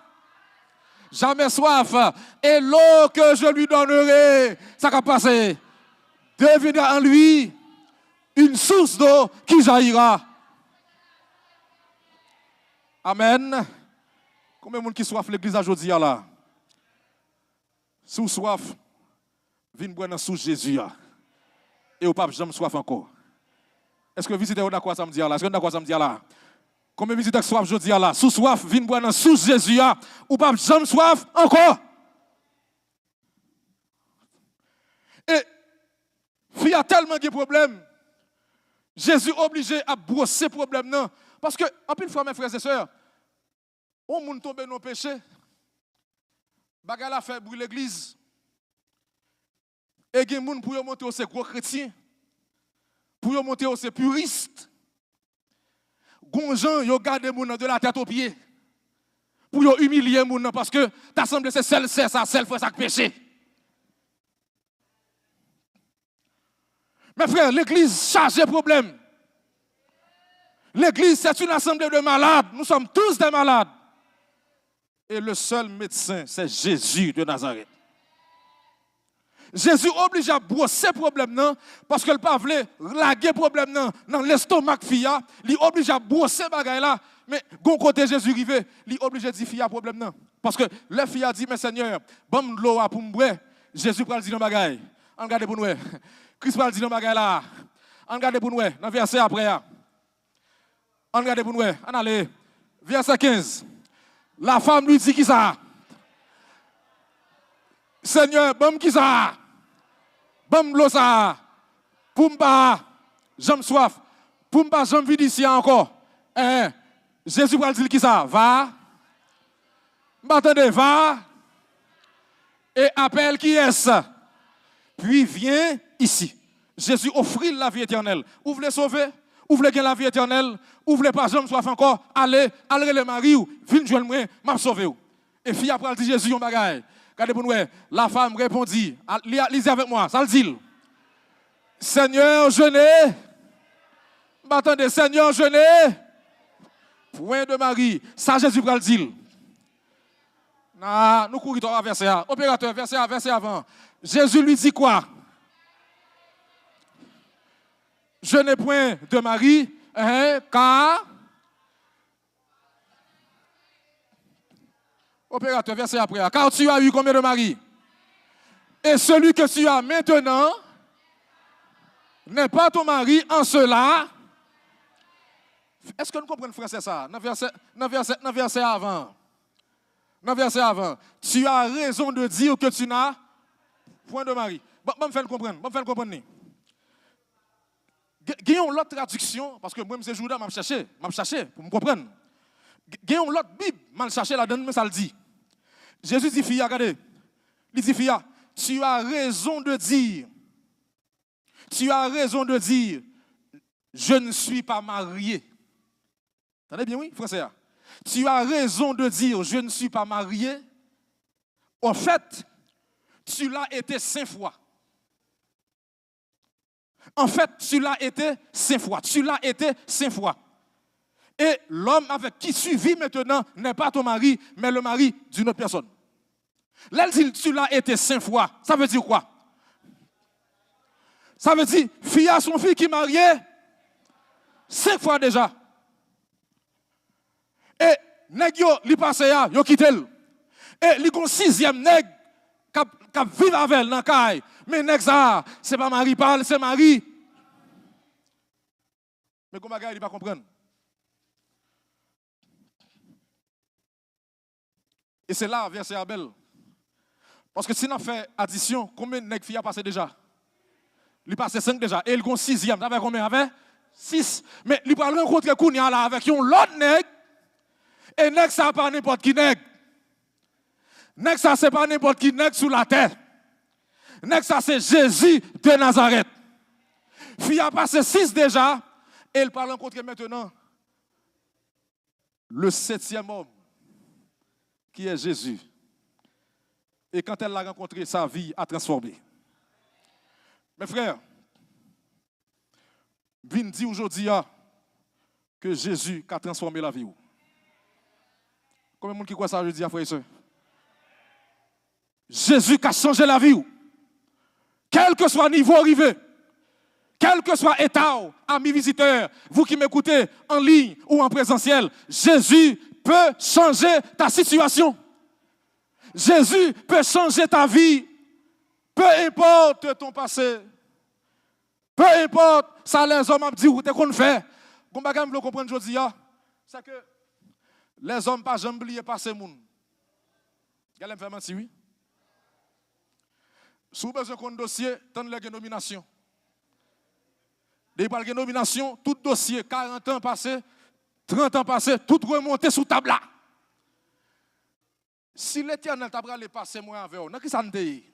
jamais soif. Et l'eau que je lui donnerai, ça va passer, deviendra en lui une source d'eau qui jaillira. Amen. Combien de monde qui soif l'église aujourd'hui là? Sous soif, viens boire dans sous Jésus et au pape jamais soif encore. Est-ce que visitez au d'accord samedi là? Est-ce que d'accord samedi là? Combien de visiteurs soif aujourd'hui là? Sous soif, viens boire dans sous Jésus ou pape jamais soif encore. Et il y a tellement de problèmes. Jésus est obligé à brosser ces problèmes là parce que en plus fois mes frères et sœurs, on moun tombe dans le péché. Bagala fait brûler l'église. Et gen moun pour yo monter aux gros chrétiens. Pour yo monter aux puristes. Gonjan yo garde moun de la tête aux pieds. Pour yo humilier moun parce que t'assemble c'est seul c'est ça seul frère ça péché. Mes frères, l'église charge de problèmes. L'église c'est une assemblée de malades. Nous sommes tous des malades. Et le seul médecin, c'est Jésus de Nazareth. Jésus oblige à brosser ces problèmes parce que le pas voulait laguer problème dans l'estomac fia, il oblige à brosser bagay là, mais gon côté Jésus rivé, il oblige à dire fia problème parce que le fia dit mais Seigneur, bon de l'eau pour me boire, Jésus pral dire dans bagay. On regarde pour nous. Christ pral dire dans bagay là. On regarde pour nous dans verset après. On regarde pour nous. On allez verset 15. La femme lui dit qui ça? Seigneur, bon qui ça? Bon l'eau ça. Pour m'pas, j'aime soif. Pour m'pas, j'aime vide ici encore. Jésus va dire qui ça? Va. M'attendez, va. Et appelle qui est-ce? Puis viens ici. Jésus offrit la vie éternelle. Vous voulez sauver? Vous voulez gagner la vie éternelle? Vous voulez pas jamais soif encore? Allez le mari ou viens joindre moi, m'a sauvé. Et fille après dit Jésus un bagaille. Regardez pour nous, la femme répondit, lisez avec moi, ça le dit. Seigneur, je n'ai. Attendez, Seigneur, je n'ai point de mari. Ça Jésus va le dire. Nous courons à verset A. Opérateur, verset avant. Jésus lui dit quoi? Je n'ai point de mari, car. Opérateur, verset après. Car tu as eu combien de maris? Et celui que tu as maintenant n'est pas ton mari en cela. Est-ce que nous comprenons, frère, c'est ça? Dans verset avant. Dans verset avant. Tu as raison de dire que tu n'as point de mari. Bon, me faire comprendre. Gagnons l'autre traduction, parce que moi, je Judas, m'a cherché pour me comprendre. Gagnons l'autre Bible, m'a cherché là-dedans, mais ça le dit. Jésus dit, fille, regardez. Il dit, fille, tu as raison de dire, je ne suis pas marié. Attendez bien, oui, frère? Tu as raison de dire, je ne suis pas marié. En fait, tu l'as été 5 fois. En fait, tu l'as été 5 fois. Tu l'as été 5 fois. Et l'homme avec qui tu vis maintenant n'est pas ton mari, mais le mari d'une autre personne. Là, dit tu l'as été 5 fois. Ça veut dire quoi? Ça veut dire, fille à son fils qui est marié 5 fois déjà. Et nèg yo li passe ya, yo quitté. Et li gon 6e nèg qui vivent avec elle dans caille. Mais nèg ça, c'est pas mari parle, c'est mari. Mais comment il pas comprendre? Et c'est là verset Abel. Parce que si on fait addition, combien de nèg filles a passé déjà? Il passe 5 déjà. Et il gon 6e. Ça fait combien avec? 6. Mais il va rencontrer Kounia là avec un l'autre nèg. Et nèg ça pas n'importe qui nèg. Nèg ça c'est pas n'importe qui nèg sous la terre. Nèg ça c'est Jésus de Nazareth. Fille a passé 6 déjà. Et il va rencontrer maintenant le 7e homme qui est Jésus. Et quand elle l'a rencontré, sa vie a transformé. Mes frères, vin dit aujourd'hui que Jésus a transformé la vie. Combien de monde qui croit ça jeudi, frères et sœurs? Jésus a changé la vie. Quel que soit le niveau arrivé, quel que soit l'état, amis visiteurs, vous qui m'écoutez en ligne ou en présentiel, Jésus peut changer ta situation. Jésus peut changer ta vie. Peu importe ton passé. Peu importe ça les hommes ont dit ou t'es qu'on fait. Bon bagage me comprendre aujourd'hui c'est que les hommes pas jamais oublier passer moun. Gars me fait mentir oui. Si vous besoin d'un dossier, tant de nomination. Dès que nomination, tout dossier 40 ans passé, 30 ans passé, tout remonté sous table là. Si l'Éternel t'a bralé passer moi avec vous, qui ça ne dit?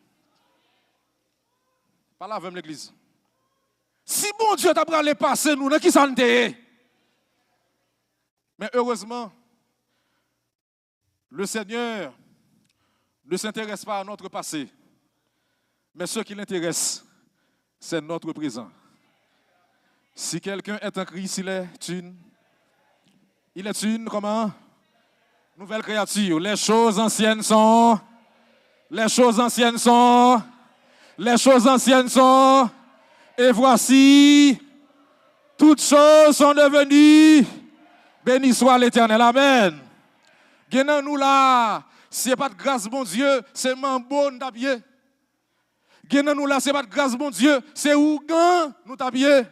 Pas là avec l'église. Si bon Dieu t'a bralé passer nous, qui ça ne dit? Mais heureusement, le Seigneur ne s'intéresse pas à notre passé. Mais ce qui l'intéresse, c'est notre présent. Si quelqu'un est en Christ, il est une, comment? Nouvelle créature. Les choses anciennes sont. Et voici, toutes choses sont devenues. Béni soit l'Éternel. Amen. Genan nous là, c'est pas de grâce, bon Dieu, c'est mambo nous t'habiller. Genan nous là, c'est pas de grâce, bon Dieu, c'est ougan nous t'habiller.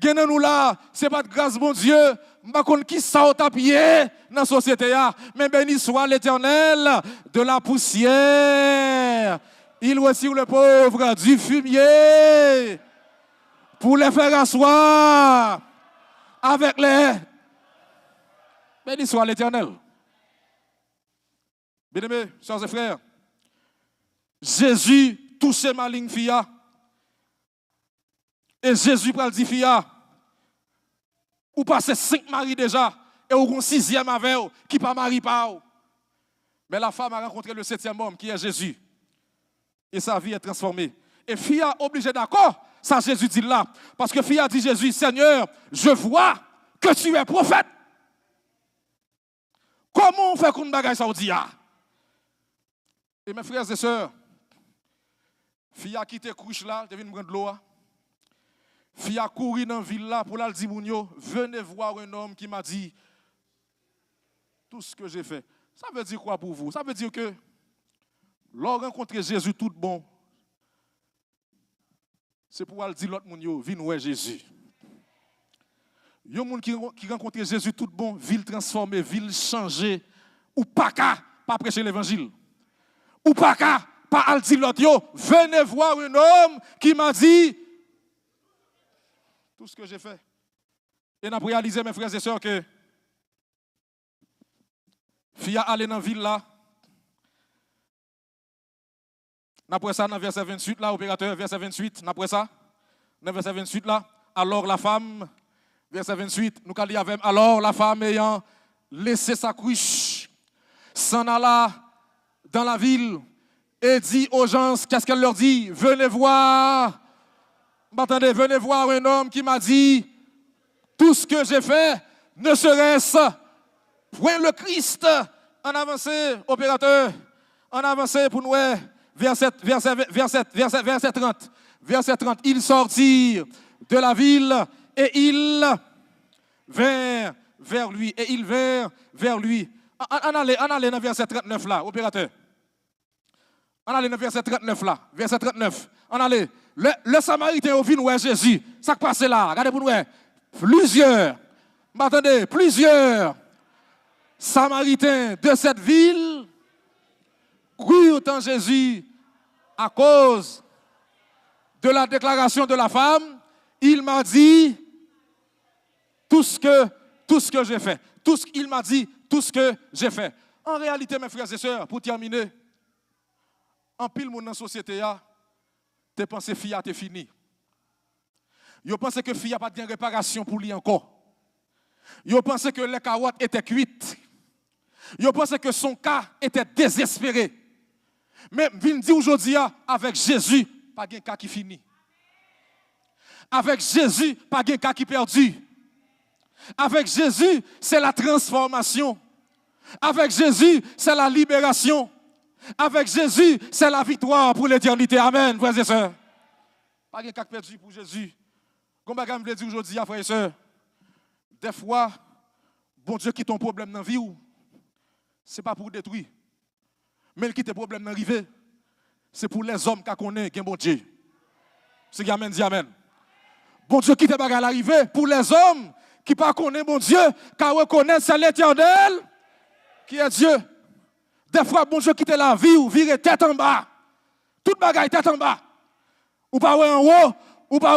Genan nous là, c'est pas de grâce, bon Dieu, m'pa konn qui ça t'habiller dans la société là, mais béni soit l'Éternel de la poussière. Il retire le pauvre du fumier pour les faire asseoir avec les. Béni soit l'Éternel. Bien-aimés, chers et frères, Jésus touchait ma ligne fia. Et Jésus pral dit fia, ou passez 5 maris déjà, et ou un 6e avec eux, qui pas mari pas. Mais la femme a rencontré le 7e homme, qui est Jésus. Et sa vie est transformée. Et fia obligé d'accord, ça Jésus dit là. Parce que fia dit Jésus, Seigneur, je vois que tu es prophète. Comment on fait qu'on bagaille ça au dia? Et mes frères et sœurs, fille a quitté couche là, devine me prendre l'eau. Fille a couru dans la ville là pour la dire venez voir un homme qui m'a dit tout ce que j'ai fait. Ça veut dire quoi pour vous? Ça veut dire que lorsque rencontrer Jésus tout bon, c'est pour aller dire l'autre monde viens voir Jésus. Yon moun qui rencontre Jésus tout bon, ville transformée, ville changée, ou pas qu'à pas prêcher l'évangile. Ou pas qu'à pas al dire l'autre yo, venez voir un homme qui m'a dit tout ce que j'ai fait. Et n'a réalisé mes frères et sœurs que fille aller dans la ville là. Après ça dans verset 28 là opérateur verset 28, après ça dans verset 28 là, alors la femme verset 28, nous allons avec alors la femme ayant laissé sa couche s'en alla dans la ville et dit aux gens, qu'est-ce qu'elle leur dit? Venez voir M'attendez, venez voir un homme qui m'a dit, tout ce que j'ai fait ne serait-ce point le Christ. En avancé, opérateur, en avancé pour nous, verset 30. Verset 30, ils sortirent de la ville et ils vinrent vers lui. Et ils vinrent vers lui. On allait dans verset 39 là, opérateur. On allait dans verset 39 là, verset 39. On allait. Le Samaritain au vin, ouais, Jésus. Ça qui passe là, regardez pour nous, plusieurs, m'attendez, plusieurs Samaritains de cette ville crurent en Jésus à cause de la déclaration de la femme. Il m'a dit tout ce que j'ai fait. Il m'a dit tout ce que j'ai fait. En réalité, mes frères et sœurs, pour terminer, en pile monde dans la société, tes pensées fille t'es fini. Yo pense que fille a pas de réparation pour lui encore. Yo pense que les carottes étaient cuites. Yo pense que son cas était désespéré. Mais vient dire aujourd'hui avec Jésus, pas de cas qui finit. Avec Jésus, pas de cas qui perdu. Avec Jésus, c'est la transformation. Avec Jésus, c'est la libération. Avec Jésus, c'est la victoire pour l'éternité. Amen, frères et sœurs. Pas de cas perdu pour Jésus. Comme je veux dire aujourd'hui, frères et sœurs, des fois, bon Dieu quitte ton problème dans la vie, ce n'est pas pour détruire. Mais il quitte le problème dans la vie, c'est pour les hommes qui connaissent bon Dieu. C'est qui amen, dit amen. Bon Dieu quitte l'arrivée pour les hommes qui ne connaissent bon Dieu, qui reconnaissent c'est l'Éternel qui est Dieu. Des fois, bon Dieu quitte la vie ou vire tête en bas. Toute bagaille tête en bas. Ou pas en haut, ou pas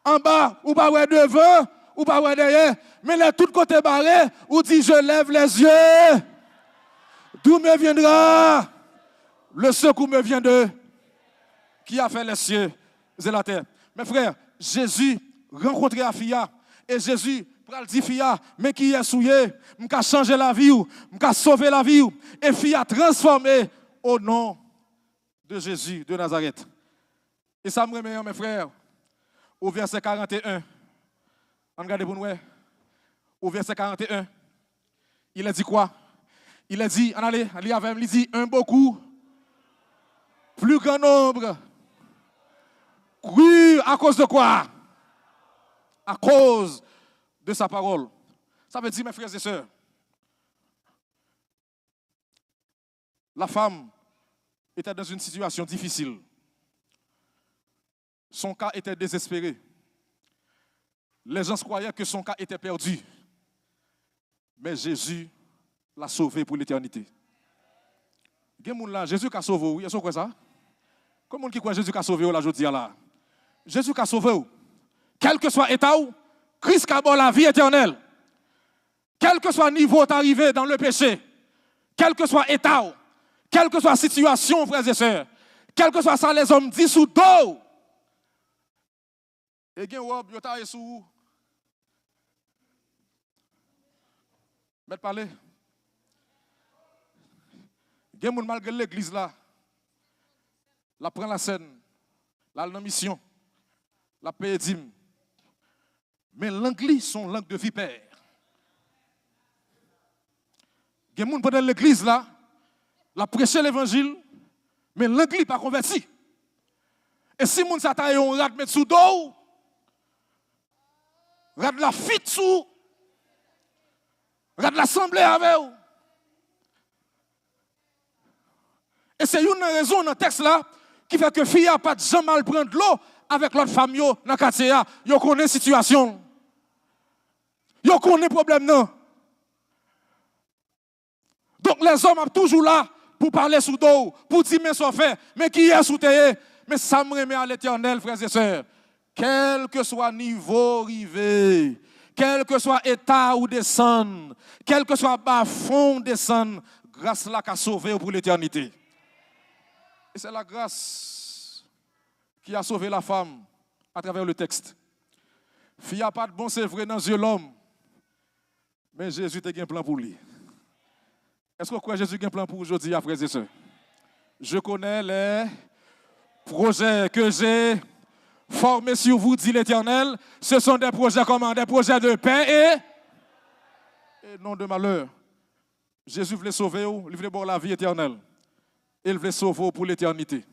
en bas, ou pas devant, ou pas derrière. Mais là, tout côté barré, ou dit je lève les yeux. D'où me viendra le secours me vient de qui a fait les cieux et la terre. Mes frères, Jésus rencontrait la fille et Jésus pral dit fille mais qui est souillé, m'a changé la vie ou m'a sauvé la vie et fille a transformé au nom de Jésus de Nazareth. Et ça me remet mes frères au verset 41. On regarde pour nous. Au verset 41. Il a dit quoi? Il a dit, il dit un beaucoup plus grand nombre. Oui, à cause de quoi? À cause de sa parole. Ça veut dire, mes frères et sœurs, la femme était dans une situation difficile. Son cas était désespéré. Les gens croyaient que son cas était perdu. Mais Jésus l'a sauvé pour l'éternité. Jésus qui a sauvé, oui, c'est quoi ça? Comment qui croit Jésus qui a sauvé là, je dis là? Jésus qui a sauvé, quel que soit l'état, Christ a la vie éternelle. Quel que soit le niveau d'arrivée dans le péché, quel que soit l'état, quelle que soit la situation, frères et sœurs, quel que soit ça, les hommes dissous d'eau. Et bien, Rob, yo ta sous. Mettre parler. Gen moun malgré l'église là. La prend la scène. La dans mission. La paye dîme. Mais l'anglais sont langue de vipère. Gen moun pendant l'église là, la prêcher l'évangile, mais l'anglais pas converti. Et si moun sa ta yon rat mettre sous dos, rat la fit sous, rat l'assemblée avec vous. Et c'est une raison dans le texte là qui fait que fille a pas de gens mal prendre l'eau avec l'autre femme dans le quartier. Yo connaît la situation. Yo connaît le problème non. Donc les hommes sont toujours là pour parler sous dos, pour dire mais ça fait, mais qui est sous terre. Mais ça me remet à l'Éternel, frères et sœurs. Quel que soit niveau arrivé, quel que soit état ou descendre, quel que soit bas fond descendre, grâce là qu'a sauvé pour l'éternité. Et c'est la grâce qui a sauvé la femme à travers le texte. Fille a pas de bon, c'est vrai dans les yeux de l'homme, mais Jésus a un plan pour lui. Est-ce que vous croyez que Jésus a un plan pour aujourd'hui, frères et sœurs? Je connais les projets que j'ai formés sur vous, dit l'Éternel, ce sont des projets comment? Des projets de paix et non de malheur. Jésus voulait sauver vous, il voulait boire la vie éternelle. Il voulait sauver vous pour l'éternité.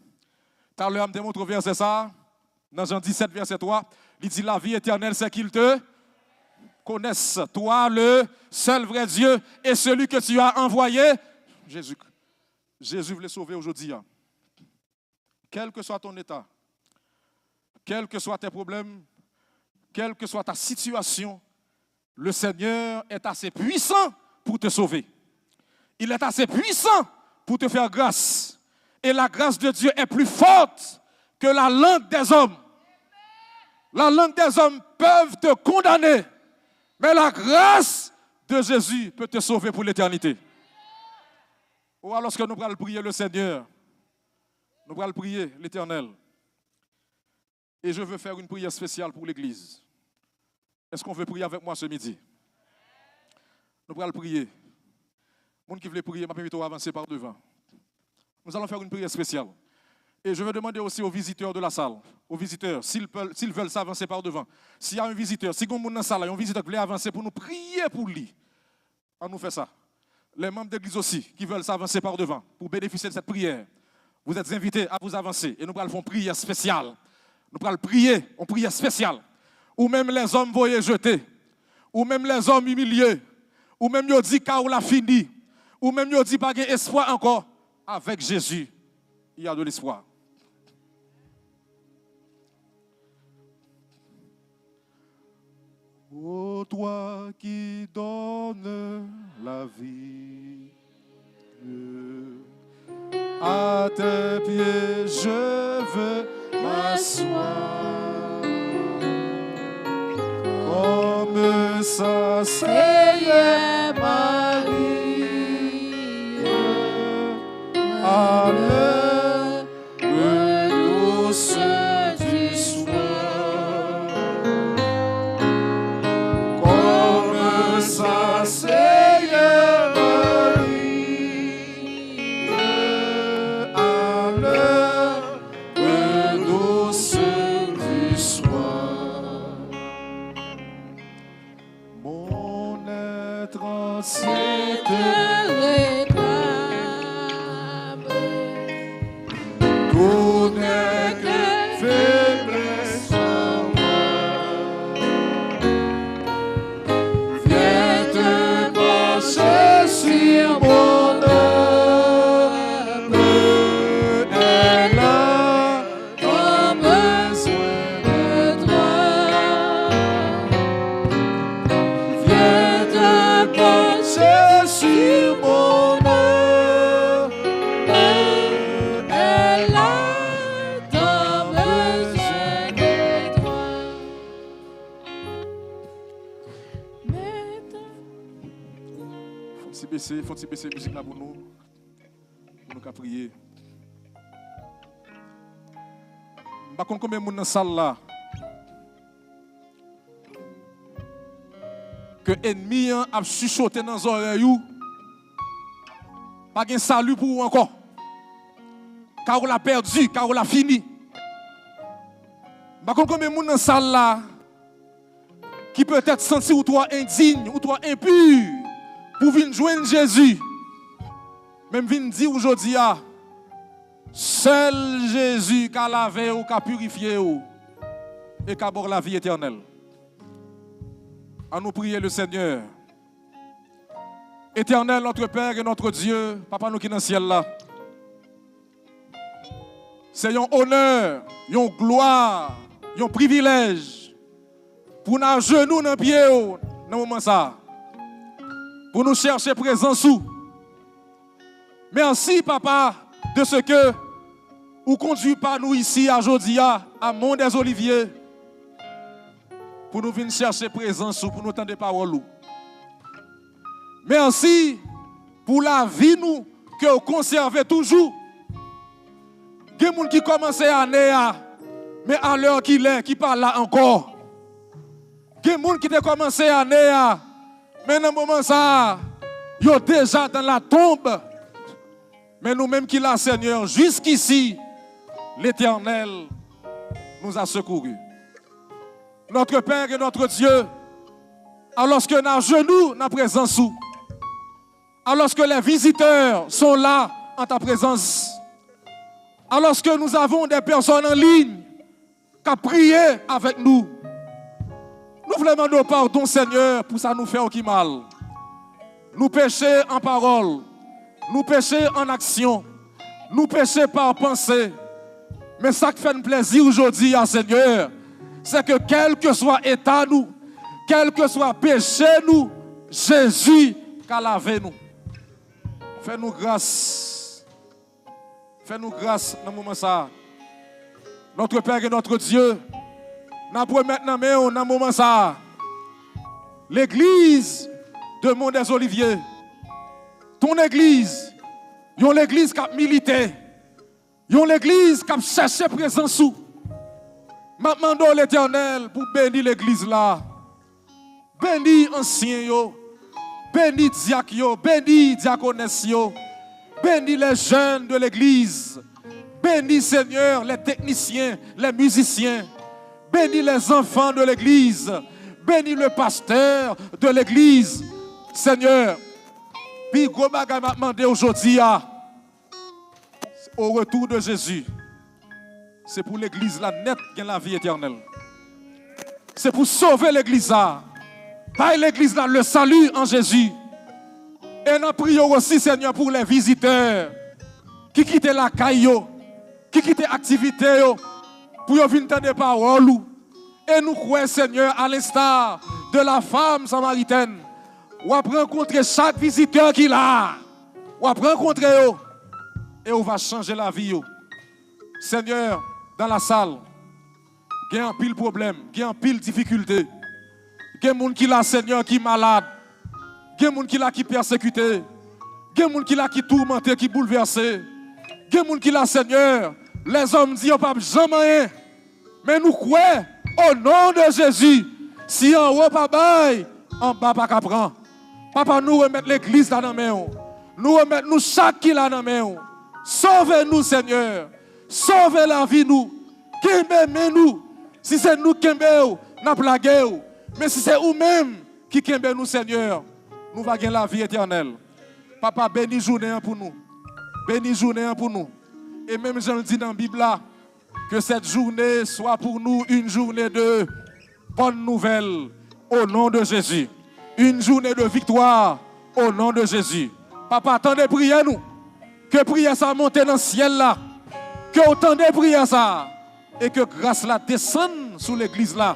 Tout à l'heure, je me démontre verset ça, dans Jean 17, verset 3, il dit la vie éternelle, c'est qu'il te connaisse, toi, le seul vrai Dieu, et celui que tu as envoyé, Jésus. Jésus voulait sauver aujourd'hui. Quel que soit ton état, quels que soient tes problèmes, quelle que soit ta situation, le Seigneur est assez puissant pour te sauver. Il est assez puissant pour te faire grâce. Et la grâce de Dieu est plus forte que la langue des hommes. La langue des hommes peuvent te condamner, mais la grâce de Jésus peut te sauver pour l'éternité. Ou alors, lorsque nous allons prier le Seigneur, nous allons prier l'Éternel. Et je veux faire une prière spéciale pour l'Église. Est-ce qu'on veut prier avec moi ce midi? Nous allons prier. Les gens qui veulent prier, je vais avancer par devant. Nous allons faire une prière spéciale. Et je vais demander aussi aux visiteurs de la salle, aux visiteurs, s'ils veulent s'avancer par devant. S'il y a un visiteur, si quelqu'un dans la salle, il y a un visiteur qui veut avancer pour nous prier pour lui, on nous fait ça. Les membres d'église aussi, qui veulent s'avancer par devant pour bénéficier de cette prière, vous êtes invités à vous avancer. Et nous allons faire une prière spéciale. Nous allons prier, une prière spéciale. Ou même les hommes voyez jeter, ou même les hommes humiliés, ou même ils disent qu'on l'a fini, ou même ils disent pas d'espoir encore. Avec Jésus, il y a de l'espoir. Ô toi qui donnes la vie, à tes pieds je veux m'asseoir, comme ça c'est Marie, à l'heure douce du soir, comme ça c'est Marie, à l'heure douce du soir, mon être entier te réclame, tout n'est que faiblesse en moi. Viens te pencher sur mon âme, elle a tant besoin de toi. Viens te pencher sur mon âme, elle a tant besoin de toi. Faut-il baisser la musique là pour nous prier. Je ne sais pas combien de monde dans la salle là que l'ennemi a chuchoté dans les oreilles. Pas de salut pour vous encore. Car on l'a perdu, car on l'a fini. Je ne sais pas combien de monde dans la salle là qui peut-être sentir ou toi indigne, ou toi impur pour venir joindre Jésus. Même venir dire aujourd'hui, seul Jésus qui a lavé ou qui a purifié ou et qui a bord la vie éternelle. À nous prier le Seigneur. Éternel, notre Père et notre Dieu, Papa nous qui est dans le ciel là. C'est un honneur, une gloire, un privilège pour nous genoux dans les pieds dans le moment ça. Pour nous chercher présence sous. Merci, Papa, de ce que vous conduisez par nous ici à Jodia, à Mont des Oliviers, pour nous venir chercher présence sous, pour nous entendre des paroles. Merci pour la vie nous que vous conservez toujours. Il y a des gens qui commencent l'année, mais à l'heure qu'il est, qui parle là encore. Il y a des gens qui ont commencé l'année, mais dans le moment ça, ils sont déjà dans la tombe. Mais nous-mêmes qui là, Seigneur, jusqu'ici, l'Éternel nous a secourus. Notre Père et notre Dieu, alors que nous à genoux, dans présence, alors que les visiteurs sont là en ta présence, alors que nous avons des personnes en ligne qui ont prié avec nous, nous voulons demander pardon, Seigneur, pour ça nous faire aucun mal. Nous péchons en parole, nous péchons en action, nous péchons par pensée. Mais ça qui fait un plaisir aujourd'hui, Seigneur, c'est que quel que soit état nous, quel que soit péché nous, Jésus a lavé nous. Fais-nous grâce. Fais-nous grâce dans ce moment ça. Notre Père et notre Dieu, nous pouvons maintenant dans ce moment ça. L'église de Mont des Oliviers, ton église, yon l'église qui a milité, yon l'église qui a cherché présence sous. Maintenant, l'Éternel pour bénir l'église là. Bénis anciens yo, bénis diacres yo, bénis diaconesses yo, bénis les jeunes de l'église, bénis Seigneur les techniciens, les musiciens, bénis les enfants de l'église, bénis le pasteur de l'église, Seigneur. Puis gros bagay m'a demandé aujourd'hui au retour de Jésus. C'est pour l'église la nette qui a la vie éternelle. C'est pour sauver l'église là. Par l'église là le salut en Jésus. Et nous prions aussi Seigneur pour les visiteurs qui quittent la caille, qui quittent l'activité pour venir entendre des paroles. Et nous croyons Seigneur à l'instar de la femme samaritaine. On va rencontrer chaque visiteur qui est là. On va rencontrer eux. Et on va changer la vie. Seigneur, dans la salle, il y a un pile problème, il y a un pile difficulté. Il y a des gens qui là, Seigneur, qui est malade. Il y a des gens qui là, qui est persécuté. Il y a des gens qui là, qui est tourmenté, qui est bouleversé. Il y a des gens qui là, Seigneur, les hommes disent, pas jamais. Mais nous croyons, au nom de Jésus, si en haut pas bail, en bas pas qu'à prendre. Papa, nous remettons l'église là dans la main. Nous remettons nous chaque qui là dans la main. Sauvez-nous, Seigneur. Sauvez la vie, nous. Kembe nous. Si c'est nous qui nous plagué. Mais si c'est vous-même qui kembe nous, Seigneur, nous allons gagner la vie éternelle. Papa, bénis journée pour nous. Bénis journée pour nous. Et même je le dis dans la Bible là, que cette journée soit pour nous une journée de bonnes nouvelles au nom de Jésus. Une journée de victoire au nom de Jésus. Papa, attendez prier nous. Que prière ça monte dans le ciel là. Que autant de prières ça. Et que grâce là descende sur l'église là.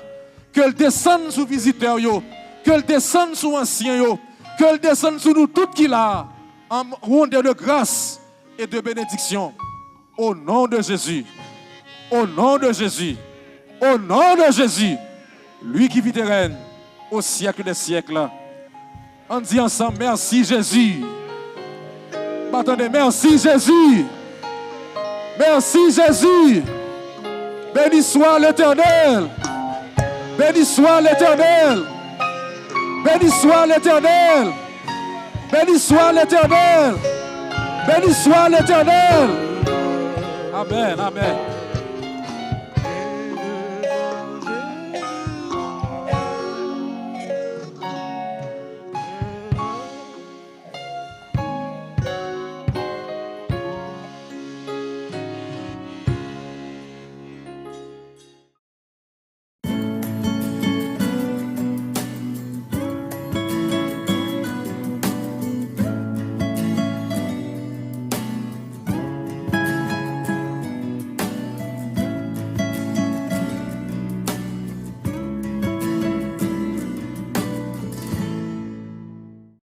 Que elle descende sur les visiteurs yo. Que elle descende sur les anciens yo. Que elle descende sur nous tous qui là. En ronde de grâce et de bénédiction. Au nom de Jésus. Au nom de Jésus. Au nom de Jésus. Lui qui vit et règne au siècle des siècles. On dit ensemble, merci Jésus. Attendez, merci Jésus. Merci Jésus. Béni soit l'Éternel. Béni soit l'Éternel. Béni soit l'Éternel. Béni soit l'Éternel. Béni soit l'Éternel. Amen, amen.